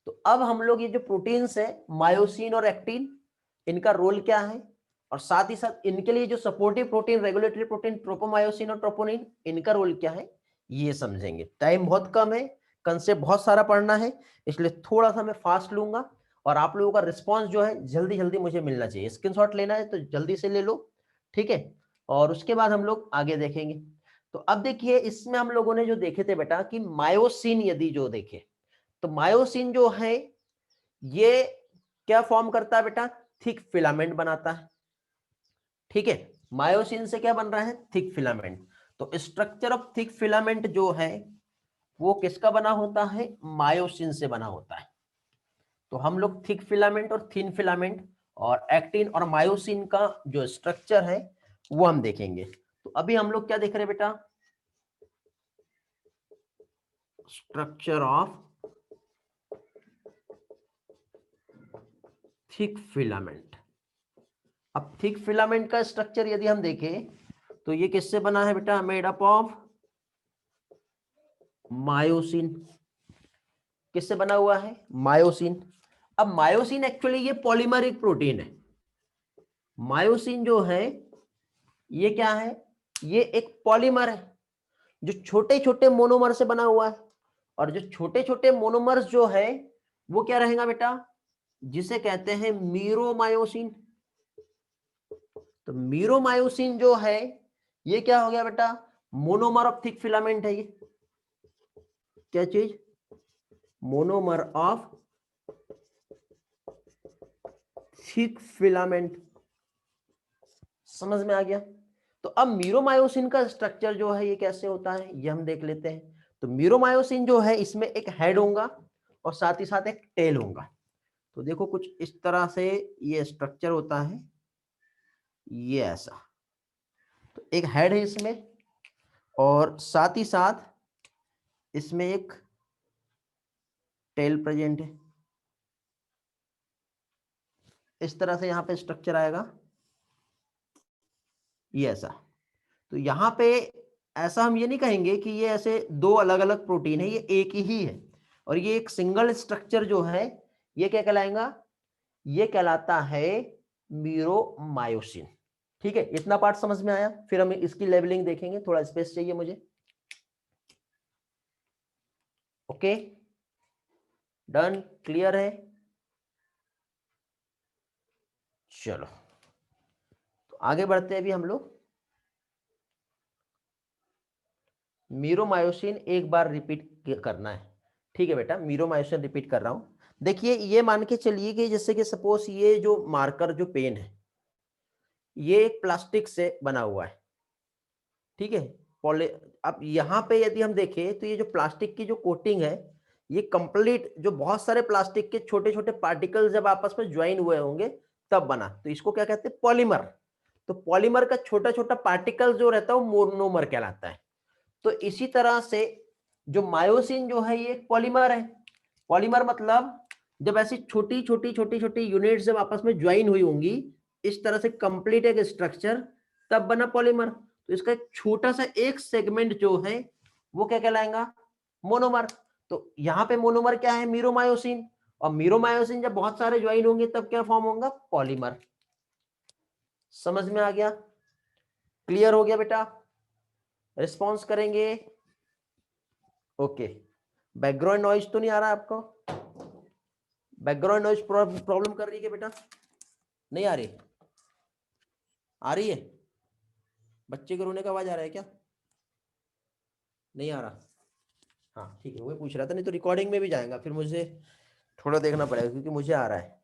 तो अब हम लोग ये जो प्रोटीन्स है मायोसिन और एक्टिन, इनका रोल क्या है, और साथ ही साथ इनके लिए जो supportive protein regulatory protein tropomyosin और ट्रोपोनिन, इनका रोल क्या है ये समझेंगे। टाइम बहुत कम है, कंसेप्ट बहुत सारा पढ़ना है, इसलिए थोड़ा सा मैं फास्ट लूंगा और आप लोगों का रिस्पॉन्स जो है जल्दी जल्दी मुझे मिलना चाहिए। स्क्रीनशॉट लेना है तो जल्दी से ले लो, ठीक है, और उसके बाद हम लोग आगे देखेंगे। तो अब देखिए इसमें हम लोगों ने जो देखे थे बेटा कि मायोसिन यदि जो देखे तो मायोसिन जो है ये क्या फॉर्म करता है बेटा, थिक फिलामेंट बनाता है, ठीक है। मायोसिन से क्या बन रहा है, थिक फिलामेंट। तो स्ट्रक्चर ऑफ थिक फिलामेंट जो है वो किसका बना होता है, मायोसिन से बना होता है। तो हम लोग थिक फिलामेंट और थिन फिलामेंट और एक्टिन और मायोसिन का जो स्ट्रक्चर है वो हम देखेंगे। तो अभी हम लोग क्या देख रहे हैं बेटा, स्ट्रक्चर ऑफ थिक फिलामेंट। अब थिक फिलामेंट का स्ट्रक्चर यदि हम देखें तो ये किससे बना है बेटा, मेड अप ऑफ मायोसिन। किससे बना हुआ है, मायोसिन। अब मायोसिन एक्चुअली ये पॉलीमरिक प्रोटीन है। मायोसिन जो है ये क्या है, ये एक पॉलीमर है जो छोटे छोटे मोनोमर से बना हुआ है। और जो छोटे छोटे मोनोमर्स जो है वो क्या रहेगा बेटा, जिसे कहते हैं मीरोमायोसिन। तो मीरोमायोसिन जो है ये क्या हो गया बेटा, मोनोमर ऑफ थिक फिलामेंट है। ये क्या चीज, मोनोमर ऑफ थिक फिलामेंट, समझ में आ गया। तो अब मीरोमायोसिन का स्ट्रक्चर जो है ये कैसे होता है ये हम देख लेते हैं। तो मीरोमायोसिन जो है इसमें एक हेड होगा और साथ ही साथ एक टेल होगा। तो देखो कुछ इस तरह से ये स्ट्रक्चर होता है, ये ऐसा। तो एक हेड है इसमें और साथ ही साथ इसमें एक टेल प्रेजेंट है। इस तरह से यहां पे स्ट्रक्चर आएगा, ये ऐसा। तो यहां पे ऐसा हम ये नहीं कहेंगे कि ये ऐसे दो अलग अलग प्रोटीन है, ये एक ही है। और ये एक सिंगल स्ट्रक्चर जो है ये क्या कहलाएगा, ये कहलाता है मीरोमायोसिन। ठीक है, इतना पार्ट समझ में आया। फिर हम इसकी लेवलिंग देखेंगे, थोड़ा स्पेस चाहिए मुझे। ओके, डन, क्लियर है। चलो तो आगे बढ़ते हैं अभी हम लोग। मीरोमायोसिन एक बार रिपीट करना है, ठीक है बेटा, मीरोमायोसिन रिपीट कर रहा हूं। देखिए ये मान के चलिए कि जैसे कि सपोज ये जो मार्कर जो पेन है ये एक प्लास्टिक से बना हुआ है, ठीक है, अब यहाँ पे यदि हम देखें तो ये जो प्लास्टिक की जो कोटिंग है, ये कंप्लीट जो बहुत सारे प्लास्टिक के छोटे छोटे पार्टिकल्स जब आपस में ज्वाइन हुए होंगे तब बना, तो इसको क्या कहते हैं, पॉलीमर। तो पॉलीमर का छोटा छोटा पार्टिकल जो रहता है वो मोनोमर कहलाता है। तो इसी तरह से जो मायोसिन जो है ये एक पॉलीमर है। पॉलीमर मतलब जब ऐसी छोटी छोटी छोटी छोटी यूनिट्स जब आपस में ज्वाइन हुई होंगी इस तरह से कंप्लीट एक स्ट्रक्चर, तब बना पॉलीमर। तो इसका एक छोटा सा एक सेगमेंट जो है वो क्या कहलाएगा, मोनोमर। तो यहाँ पे मोनोमर क्या है, मीरोमायोसिन। और मीरोमायोसिन जब बहुत सारे ज्वाइन होंगे तब क्या फॉर्म होगा, पॉलीमर। समझ में आ गया, क्लियर हो गया बेटा, रिस्पॉन्स करेंगे। ओके, बैकग्राउंड नॉइज तो नहीं आ रहा है आपको, बैकग्राउंड नॉइज प्रॉब्लम कर रही है बेटा, नहीं आ रही, आ रही है, बच्चे के रोने का आवाज आ रहा है क्या, नहीं आ रहा, हाँ ठीक है, वो पूछ रहा था, नहीं तो रिकॉर्डिंग में भी जाएगा फिर मुझे थोड़ा देखना पड़ेगा क्योंकि मुझे आ रहा है,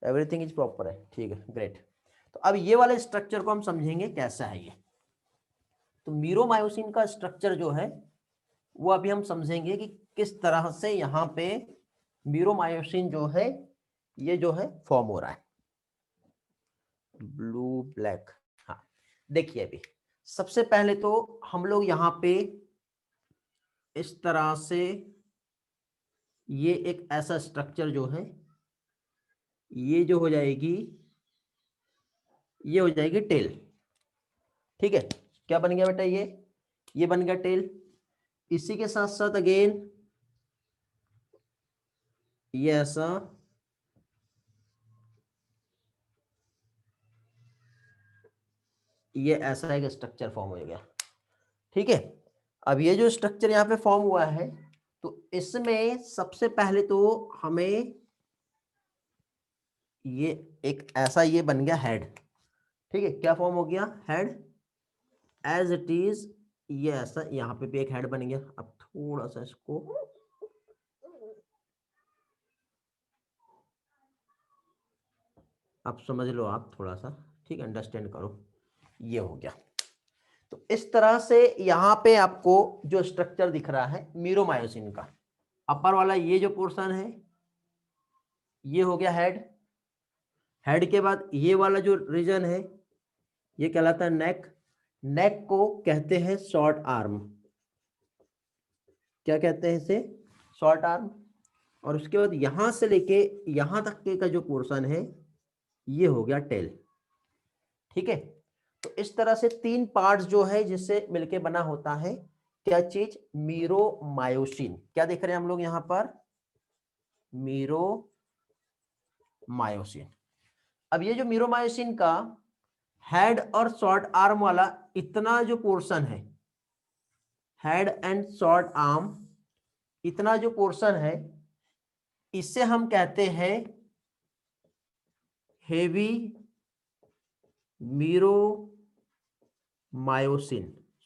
एवरीथिंग इज प्रॉपर है, ठीक है ग्रेट। तो अब ये वाले स्ट्रक्चर को हम समझेंगे कैसा है ये। तो मीरोमायोसिन का स्ट्रक्चर जो है वो अभी हम समझेंगे कि किस तरह से यहाँ पे मीरोमायोसिन जो है ये जो है फॉर्म हो रहा है। ब्लू ब्लैक, हाँ देखिए अभी सबसे पहले तो हम लोग यहाँ पे इस तरह से ये एक ऐसा स्ट्रक्चर जो है ये जो हो जाएगी, ये हो जाएगी टेल। ठीक है, क्या बन गया बेटा, ये बन गया टेल। इसी के साथ साथ अगेन ये ऐसा, ये ऐसा एक स्ट्रक्चर फॉर्म हो गया। ठीक है, अब ये जो स्ट्रक्चर यहाँ पे फॉर्म हुआ है तो इसमें सबसे पहले तो हमें ये एक ऐसा ये बन गया हेड। ठीक है, क्या फॉर्म हो गया, हेड एज इट इज, ये ऐसा यहाँ पे भी एक हेड बन गया। अब थोड़ा सा इसको अब समझ लो आप थोड़ा सा, ठीक है, अंडरस्टैंड करो, ये हो गया। तो इस तरह से यहाँ पे आपको जो स्ट्रक्चर दिख रहा है मीरोमायोसिन का, अपर वाला ये जो पोर्शन है ये हो गया हेड। हेड के बाद ये वाला जो रीजन है ये कहलाता है नेक। नेक को कहते हैं शॉर्ट आर्म, क्या कहते हैं इसे, शॉर्ट आर्म। और उसके बाद यहां से लेके यहां तक के का जो पोर्शन है ये हो गया टेल। ठीक है, तो इस तरह से तीन पार्ट्स जो है जिससे मिलके बना होता है क्या चीज, मीरोमायोसिन। क्या देख रहे हैं हम लोग यहां पर, मीरोमायोसिन। अब ये जो मीरोमायोसिन का हेड और शॉर्ट आर्म वाला इतना जो पोर्शन है, हेड एंड शॉर्ट आर्म, इतना जो पोर्शन है इसे हम कहते हैं हेवी मीरोमायोसिन।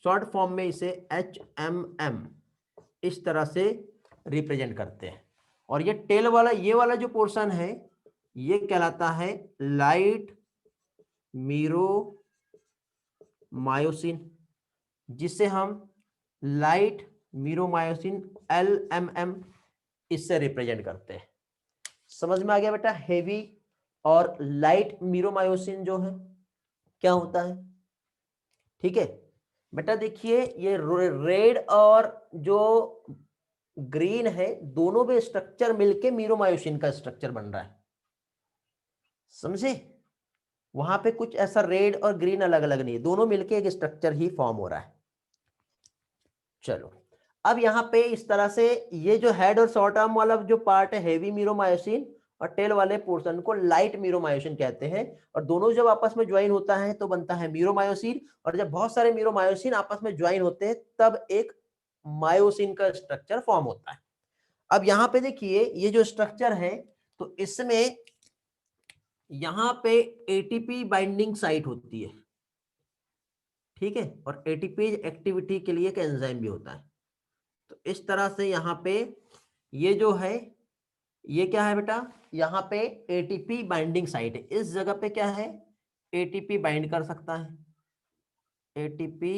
शॉर्ट फॉर्म में इसे HMM इस तरह से रिप्रेजेंट करते हैं। और ये टेल वाला ये वाला जो पोर्शन है ये कहलाता है लाइट मीरोमायोसिन, जिसे हम लाइट मीरोमायोसिन LMM इससे रिप्रेजेंट करते हैं। समझ में आ गया बेटा, हेवी और लाइट मीरोमायोसिन जो है क्या होता है। ठीक है बेटा, देखिए ये रेड और जो ग्रीन है दोनों भी स्ट्रक्चर मिलके मीरोमायोसिन का स्ट्रक्चर बन रहा है, समझे। वहां पे कुछ ऐसा रेड और ग्रीन अलग अलग नहीं है, दोनों मिलके एक स्ट्रक्चर ही फॉर्म हो रहा है। चलो अब यहाँ पे इस तरह से ये जो हेड और शॉर्ट आर्म वाला जो पार्ट है हेवी मीरोमायोसिन, और टेल वाले पोर्शन को लाइट मीरोमायोसिन कहते हैं। और दोनों जब आपस में ज्वाइन होता है तो बनता है मीरोमायोसिन, और जब बहुत सारे मीरोमायोसिन आपस में ज्वाइन होते हैं तब एक मायोसिन का स्ट्रक्चर फॉर्म होता है। अब यहाँ पे देखिए ये जो स्ट्रक्चर है तो इसमें यहाँ पे एटीपी बाइंडिंग साइट होती है। ठीक है, और एटीपी एक्टिविटी के लिए एक एंजाइम भी होता है। तो इस तरह से यहाँ पे ये जो है ये क्या है बेटा, यहाँ पे एटीपी बाइंडिंग साइट है। इस जगह पे क्या है, एटीपी बाइंड कर सकता है, एटीपी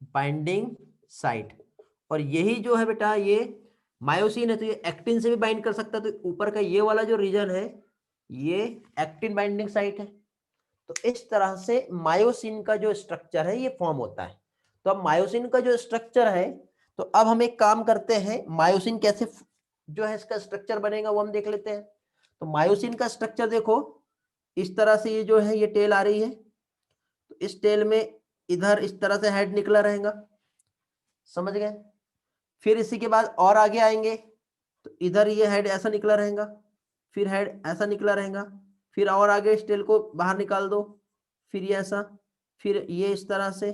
बाइंडिंग साइट, और यही जो है बेटा ये मायोसिन है, तो ये एक्टिन से भी बाइंड कर सकता है, तो ऊपर का ये वाला जो रीजन है ये एक्टिन बाइंडिंग साइट है। तो इस तरह से मायोसिन का जो स्ट्रक्चर है ये फॉर्म होता है। तो अब मायोसिन का जो स्ट्रक्चर है, तो अब हम एक काम करते हैं, मायोसिन कैसे जो है इसका स्ट्रक्चर बनेगा वो हम देख लेते हैं। तो मायोसिन का स्ट्रक्चर देखो, इस तरह से ये जो है ये टेल आ रही है, तो इस टेल में इधर इस तरह से हेड निकला रहेगा, समझ गए। फिर इसी के बाद और आगे आएंगे तो इधर ये हेड ऐसा निकला रहेगा, फिर हेड ऐसा निकला रहेगा, फिर और आगे इस टेल को बाहर निकाल दो, फिर ये ऐसा, फिर ये इस तरह से।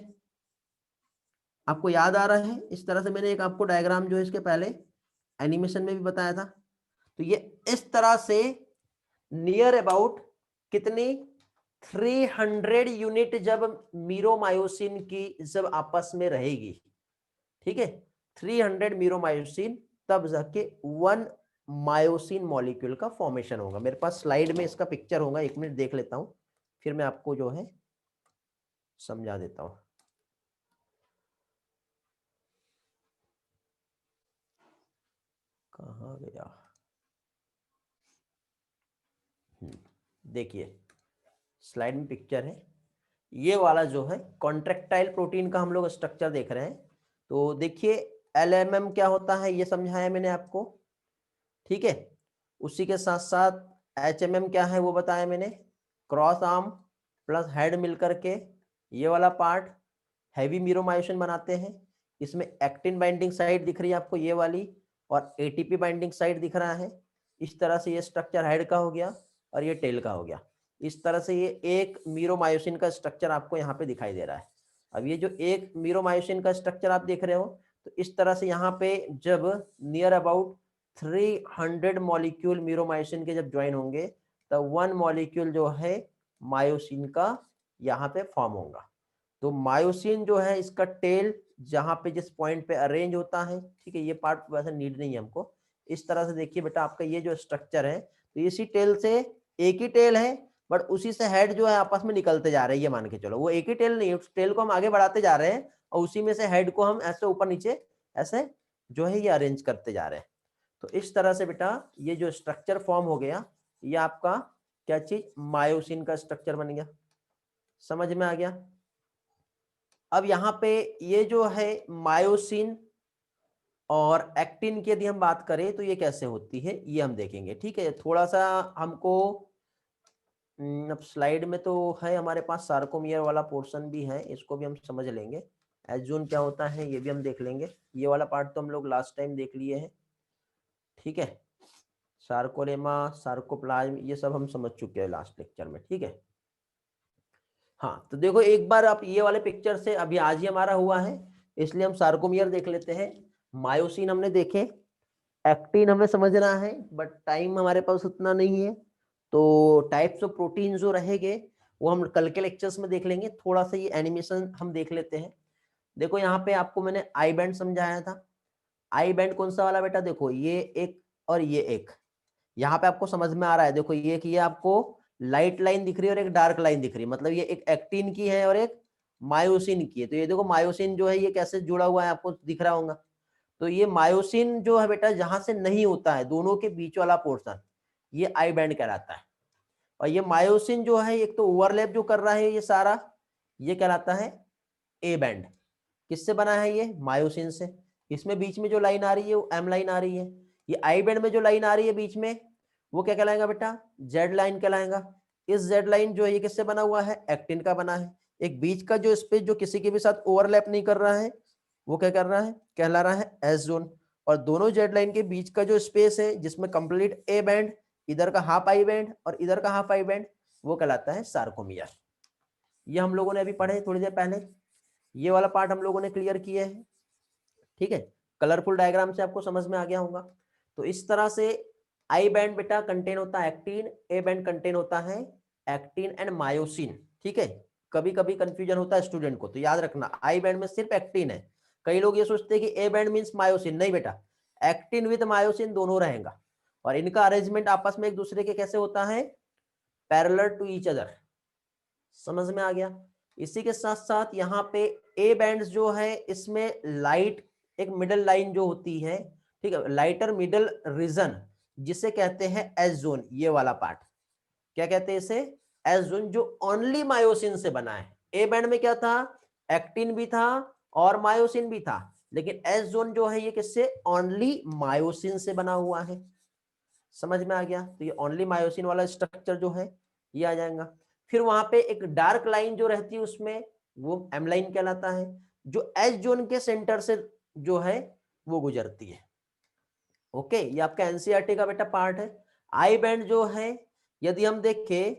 आपको याद आ रहा है, इस तरह से मैंने एक आपको डायग्राम जो है इसके पहले एनिमेशन में भी बताया था। तो ये इस तरह से नियर अबाउट कितनी 300 यूनिट जब मीरोमायोसिन की जब आपस में रहेगी, ठीक है, 300 मीरोमायोसिन, तब जाके 1 मायोसिन मॉलिक्यूल का फॉर्मेशन होगा। मेरे पास स्लाइड में इसका पिक्चर होगा, 1 मिनट देख लेता हूं, फिर मैं आपको जो है समझा देता हूं। कहाँ गया, देखिए स्लाइड में पिक्चर है, ये वाला जो है कॉन्ट्रेक्टाइल प्रोटीन का हम लोग स्ट्रक्चर देख रहे हैं। तो देखिए एलएमएम क्या होता है ये समझाया मैंने आपको, ठीक है। उसी के साथ साथ एचएमएम क्या है वो बताया मैंने, क्रॉस आर्म प्लस हेड मिलकर के ये वाला पार्ट हैवी मीरोमायोसिन बनाते हैं। इसमें एक्टिन बाइंडिंग साइट दिख रही है आपको ये वाली, और एटीपी बाइंडिंग साइट दिख रहा है। इस तरह से ये स्ट्रक्चर हेड का हो गया और ये टेल का हो गया। इस तरह से ये एक मीरोमायोसिन का स्ट्रक्चर आपको यहाँ पे दिखाई दे रहा है। अब ये जो एक मीरोमायोसिन का स्ट्रक्चर आप देख रहे हो, तो इस तरह से यहाँ पे जब नियर अबाउट 300 मॉलिक्यूल मीरोमायोसिन के जब ज्वाइन होंगे, तब 1 मॉलिक्यूल जो है मायोसिन का यहाँ पे फॉर्म होगा। तो मायोसिन जो है इसका टेल जहाँ पे जिस पॉइंट पे अरेंज होता है, ठीक है, ये पार्ट वैसे नीड नहीं है हमको। इस तरह से देखिए बेटा आपका ये जो स्ट्रक्चर है, तो इसी टेल से एक ही टेल है, बट उसी से हेड जो है आपस में निकलते जा रहे हैं, ये मान के चलो वो एक ही टेल नहीं, उस टेल को हम आगे बढ़ाते जा रहे हैं और उसी में से हेड को हम ऐसे ऊपर नीचे ऐसे जो है ये अरेंज करते जा रहे हैं। तो इस तरह से बेटा ये जो स्ट्रक्चर फॉर्म हो गया, ये आपका क्या चीज, मायोसिन का स्ट्रक्चर बन गया। समझ में आ गया। अब यहाँ पे ये जो है मायोसिन और एक्टिन की यदि हम बात करें तो ये कैसे होती है ये हम देखेंगे, ठीक है। थोड़ा सा हमको अब स्लाइड में तो है हमारे पास सार्कोमियर वाला पोर्शन भी है, इसको भी हम समझ लेंगे। एजून क्या होता है ये भी हम देख लेंगे, ये वाला पार्ट तो हम लोग लास्ट टाइम देख लिए हैं, ठीक है। सार्कोलेमा, सार्कोप्लाज्म, ये सब हम समझ चुके हैं लास्ट लेक्चर में, ठीक है। हाँ तो देखो एक बार आप ये वाले पिक्चर से, अभी आज ही हमारा हुआ है इसलिए हम सार्कोमियर देख लेते हैं। मायोसिन हमने देखे, एक्टिन हमें समझना है बट टाइम हमारे पास उतना नहीं है, तो टाइप्स ऑफ प्रोटीन जो रहेंगे वो हम कल के लेक्चर्स में देख लेंगे। थोड़ा सा ये एनिमेशन हम देख लेते हैं। देखो यहाँ पे आपको मैंने आई बैंड समझाया था। आई बैंड कौन सा वाला बेटा, देखो ये एक और ये एक, यहाँ पे आपको समझ में आ रहा है। देखो ये कि ये आपको लाइट लाइन दिख रही है और एक डार्क लाइन दिख रही है, मतलब ये एक एक्टिन की है और एक मायोसिन की है। तो ये देखो मायोसिन जो है ये कैसे जुड़ा हुआ है आपको दिख रहा होगा। तो ये मायोसिन जो है बेटा जहां से नहीं होता है, दोनों के बीच वाला पोर्शन, ये आई बैंड कहलाता है। और ये मायोसिन जो है एक तो ओवरलैप जो कर रहा है ये सारा, ये कहलाता है ए बैंड। किससे बना है ये, मायोसिन से। इसमें बीच में जो लाइन आ रही है वो एम लाइन आ रही है। ये आई बैंड में जो लाइन आ रही है बीच में, वो क्या कहलाएगा बेटा, जेड लाइन कहलाएगा। इस जेड लाइन जो है ये किससे बना हुआ है, एक्टिन का बना है। एक बीच का जो स्पेस जो किसी के भी साथ ओवरलैप नहीं कर रहा है, वो क्या कर रहा है, कहला रहा है एस जोन। और दोनों जेड लाइन के बीच का जो स्पेस है जिसमें कंप्लीट ए बैंड, इधर का हाफ आई बैंड और इधर का हाफ आई बैंड, वो कहलाता है सार्कोमियर। ये हम लोगों ने अभी पढ़े थोड़ी देर पहले, ये वाला पार्ट हम लोगों ने क्लियर किया है, ठीक है। कलरफुल डायग्राम से आपको समझ में आ गया होगा। तो इस तरह से आई बैंड बेटा कंटेन होता है एक्टिन, ए बैंड कंटेन होता है एक्टिन एंड मायोसिन, ठीक है। कभी कभी कंफ्यूजन होता है स्टूडेंट को, तो याद रखना आई बैंड में सिर्फ एक्टिन है। कई लोग ये सोचते हैं कि ए बैंड मींस मायोसिन, नहीं बेटा, एक्टिन विद मायोसिन दोनों रहेगा। और इनका अरेंजमेंट आपस में एक दूसरे के कैसे होता है, पैरेलल टू ईच अदर। समझ में आ गया। इसी के साथ साथ यहाँ पे ए बैंड जो है इसमें लाइट एक मिडल लाइन जो होती है, ठीक है, लाइटर मिडल रीजन जिसे कहते हैं एस जोन, ये वाला पार्ट क्या कहते हैं इसे, एस जोन, जो ओनली मायोसिन से बना है। ए बैंड में क्या था, एक्टिन भी था और मायोसिन भी था, लेकिन एस जोन जो है ये किससे, ओनली मायोसिन से बना हुआ है। समझ में आ गया, तो ये ओनली मायोसिन वाला स्ट्रक्चर जो है ये आ जाएगा। फिर वहां पे एक डार्क लाइन जो रहती है उसमें वो एम लाइन कहलाता है, जो एस जोन के सेंटर से जो है वो गुजरती है। ओके, ये आपका एनसीईआरटी का बेटा पार्ट है। आई बैंड जो है यदि हम देखें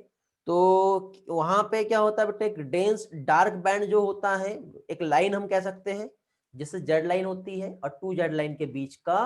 तो वहां पे क्या होता है बेटा, एक डेंस डार्क बैंड जो होता है, एक लाइन हम कह सकते हैं जिससे जेड लाइन होती है, और टू जेड लाइन के बीच का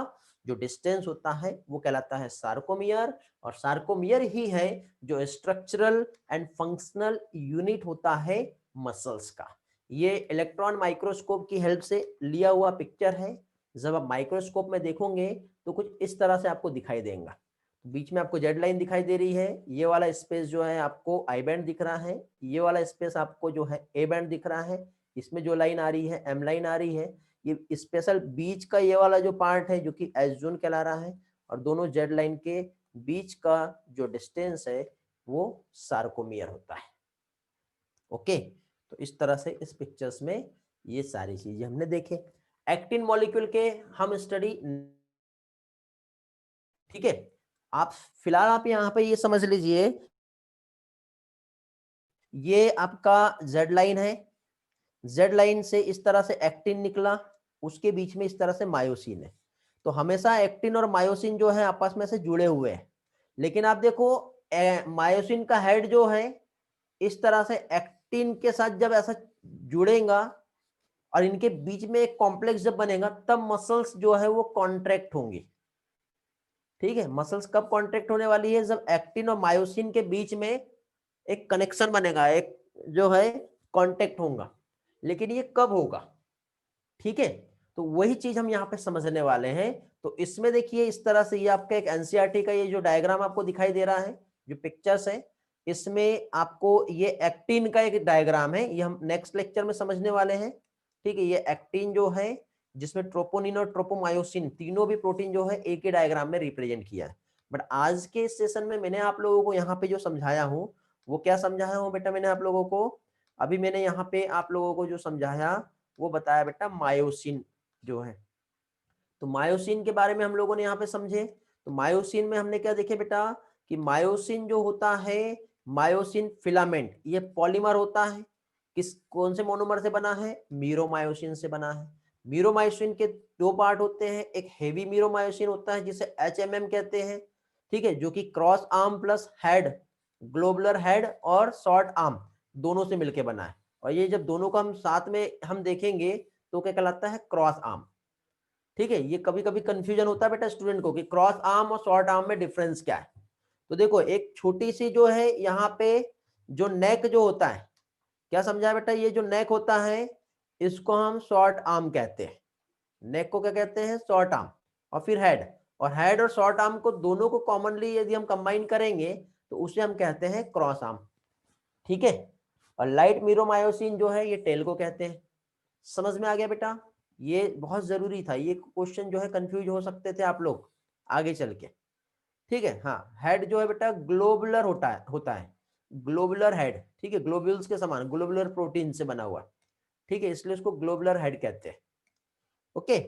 जो डिस्टेंस होता है वो कहलाता है सार्कोमियर, और सार्कोमियर ही है जो स्ट्रक्चरल एंड फंक्शनल यूनिट होता है मसल्स का। ये इलेक्ट्रॉन माइक्रोस्कोप की हेल्प से लिया हुआ पिक्चर है। जब आप माइक्रोस्कोप में देखोगे तो कुछ इस तरह से आपको दिखाई देगा। बीच में आपको जेड लाइन दिखाई दे रही है, ये वाला स्पेस जो है आपको आई बैंड दिख रहा है, ये वाला स्पेस आपको जो है ए बैंड दिख रहा है, इसमें जो लाइन आ रही है एम लाइन आ रही है, ये स्पेशल बीच का ये वाला जो पार्ट है जो कि एस जोन कहला रहा है, और दोनों जेड लाइन के बीच का जो डिस्टेंस है वो सार्कोमियर होता है। ओके, तो इस तरह से इस पिक्चर्स में ये सारी चीजें हमने देखे। एक्टिन मॉलिक्यूल के हम स्टडी, ठीक है, आप फिलहाल आप यहाँ पे ये समझ लीजिए, ये आपका जेड लाइन है, जेड लाइन से इस तरह से एक्टिन निकला, उसके बीच में इस तरह से मायोसिन है। तो हमेशा एक्टिन और मायोसिन जो है आपस में से जुड़े हुए हैं, लेकिन आप देखो मायोसिन का हेड जो है इस तरह से एक्टिन के साथ जब ऐसा जुड़ेगा और इनके बीच में एक कॉम्प्लेक्स जब बनेगा तब मसल्स जो है वो कॉन्ट्रैक्ट होंगी। ठीक है, मसल्स कब कॉन्ट्रैक्ट होने वाली है, जब एक्टिन और मायोसिन के बीच में एक कनेक्शन बनेगा, एक जो है कांटेक्ट होगा। लेकिन ये कब होगा, ठीक है, तो वही चीज हम यहाँ पे समझने वाले हैं। तो इसमें देखिए इस तरह से ये आपका एक एनसीईआरटी का ये जो डायग्राम आपको दिखाई दे रहा है, जो पिक्चर्स है, इसमें आपको ये एक्टिन का एक डायग्राम है, ये हम नेक्स्ट लेक्चर में समझने वाले हैं। ठीक है, ये एक्टिन जो है जिसमें ट्रोपोनिन और ट्रोपोमायोसिन तीनों भी प्रोटीन जो है एक ही डायग्राम में रिप्रेजेंट किया है। बट आज के सेशन में मैंने आप लोगों को यहाँ पे जो समझाया हूँ वो क्या समझाया हूँ बेटा, मैंने आप लोगों को अभी मैंने यहाँ पे आप लोगों को जो समझाया वो बताया बेटा मायोसिन जो है। तो मायोसिन के बारे में हम लोगों ने यहाँ पे समझे। तो मायोसिन में हमने क्या देखे बेटा कि मायोसिन जो होता है, मायोसिन फिलामेंट, ये पॉलीमर होता है, किस कौन से मोनोमर से बना है, मीरोमायोसिन से बना है। मीरोमायोसिन के दो पार्ट होते हैं, एक हेवी मीरोमायोसिन होता है जिसे एचएमएम कहते हैं, ठीक है, जो कि cross arm plus head, globular head और शॉर्ट आर्म दोनों से मिलकर बना है। और ये जब दोनों को हम साथ में हम देखेंगे तो क्या कहलाता है, क्रॉस आर्म। ठीक है, ये कभी कभी कंफ्यूजन होता है बेटा स्टूडेंट को कि क्रॉस आर्म और शॉर्ट आर्म में डिफरेंस क्या है। तो देखो एक छोटी सी जो है यहाँ पे जो नेक जो होता है, क्या समझा बेटा, ये जो नेक होता है इसको हम शॉर्ट आर्म कहते हैं, नेक को क्या कहते हैं, शॉर्ट आर्म। और फिर हेड, और हेड और शॉर्ट आर्म को दोनों को कॉमनली यदि हम कंबाइन करेंगे तो उसे हम कहते हैं क्रॉस आर्म। ठीक है, और लाइट मीरोमायोसिन जो है ये टेल को कहते हैं। समझ में आ गया बेटा, ये बहुत जरूरी था, ये क्वेश्चन जो है कंफ्यूज हो सकते थे आप लोग आगे चल के। ठीक है, हाँ, हेड जो है बेटा ग्लोबुलर होता है ग्लोबुलर हेड, ठीक है, ग्लोब्यूल्स के समान ग्लोबुलर प्रोटीन से बना हुआ, ठीक है, इसलिए उसको ग्लोबुलर हेड कहते हैं। ओके,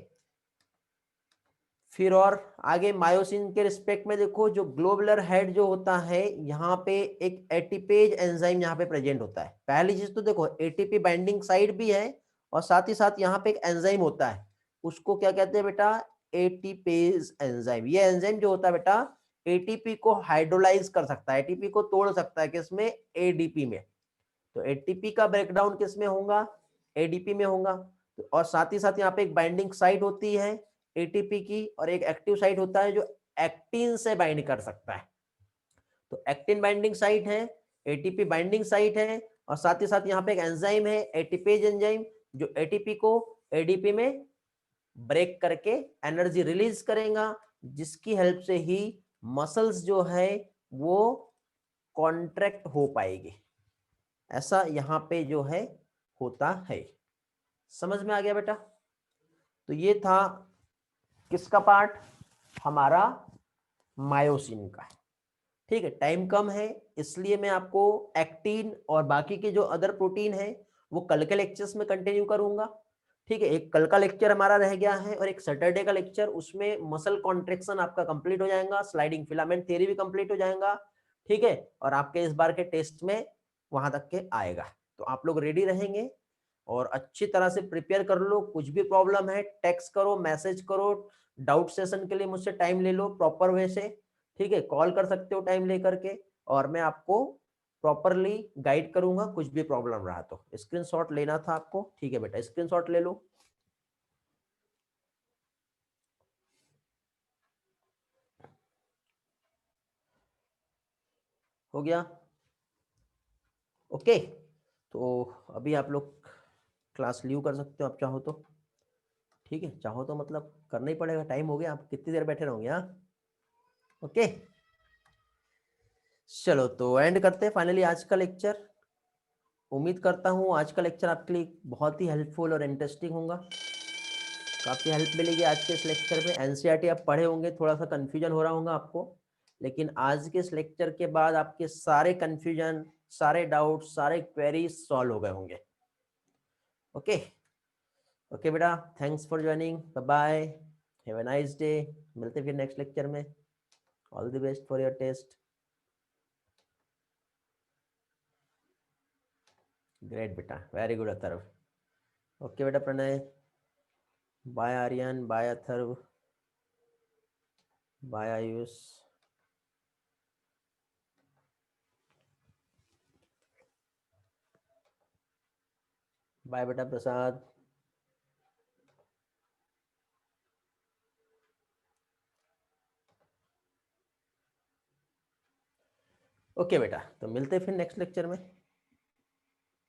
फिर और आगे मायोसिन के रिस्पेक्ट में देखो, जो ग्लोबुलर हेड जो होता है यहाँ पे एक एटीपेज एंजाइम यहाँ पे प्रेजेंट होता है। पहली चीज तो देखो एटीपी बाइंडिंग साइट भी है और साथ ही साथ यहाँ पे एक एंजाइम होता है, उसको क्या कहते हैं बेटा, एटीपेज एंजाइम। ये एंजाइम जो होता है बेटा एटीपी को हाइड्रोलाइज कर सकता है, एटीपी को तोड़ सकता है, किसमें, एडीपी में। तो एटीपी का ब्रेकडाउन किसमें होगा, एडीपी में होगा। तो और साथ ही साथ यहाँ पे एक बाइंडिंग साइट होती है एटीपी की, और एक एक्टिव साइट होता है जो एक्टिन से बाइंड कर सकता है। तो एक्टिन बाइंडिंग साइट है, एटीपी बाइंडिंग साइट है, और साथ ही साथ यहाँ पे एक एंजाइम है एटीपेज एंजाइम, जो एटीपी को एडीपी में ब्रेक करके एनर्जी रिलीज करेगा, जिसकी हेल्प से ही मसल्स जो है वो कॉन्ट्रैक्ट हो पाएगी। ऐसा यहाँ पे जो है होता है। समझ में आ गया बेटा? तो ये था किसका पार्ट, हमारा मायोसिन का। ठीक है, टाइम कम है इसलिए मैं आपको एक्टिन और बाकी के जो अदर प्रोटीन है वो कल के लेक्चर्स में कंटिन्यू करूंगा। ठीक है, एक कल का लेक्चर हमारा रह गया है और एक सैटरडे का लेक्चर, उसमें मसल कॉन्ट्रेक्शन आपका कंप्लीट हो जाएगा, स्लाइडिंग फिलामेंट थ्योरी भी कंप्लीट हो जाएगा। ठीक है, और आपके इस बार के टेस्ट में वहां तक के आएगा, तो आप लोग रेडी रहेंगे और अच्छी तरह से प्रिपेयर कर लो। कुछ भी प्रॉब्लम है टेक्स्ट करो, मैसेज करो, डाउट सेशन के लिए मुझसे टाइम ले लो प्रॉपर वे से। ठीक है, कॉल कर सकते हो टाइम लेकर के, और मैं आपको प्रॉपरली गाइड करूंगा। कुछ भी प्रॉब्लम रहा तो स्क्रीनशॉट लेना था आपको। ठीक है बेटा, स्क्रीनशॉट ले लो। हो गया? ओके, तो अभी आप लोग क्लास लीव कर सकते हो आप चाहो तो। ठीक है, चाहो तो मतलब करना ही पड़ेगा, टाइम हो गया, आप कितनी देर बैठे रहोगे? हाँ, ओके, चलो तो एंड करते हैं फाइनली आज का लेक्चर। उम्मीद करता हूँ आज का लेक्चर आपके लिए बहुत ही हेल्पफुल और इंटरेस्टिंग होगा। काफ़ी हेल्प मिलेगी आज के इस लेक्चर में। एनसीईआरटी आप पढ़े होंगे, थोड़ा सा कन्फ्यूजन हो रहा होगा आपको, लेकिन आज के इस लेक्चर के बाद आपके सारे कन्फ्यूजन, सारे डाउट, सारे क्वेरीज सॉल्व हो गए होंगे। ओके, ओके बेटा, thanks for joining, bye bye, have a nice day. मिलते फिर नेक्स्ट लेक्चर में। All the best for your test. Great बेटा, वेरी गुड अथर्व। ओके बेटा, Pranay, bye Aryan, bye Atharv, bye Ayush, bye बेटा प्रसाद। ओके बेटा, तो मिलते हैं फिर नेक्स्ट लेक्चर में।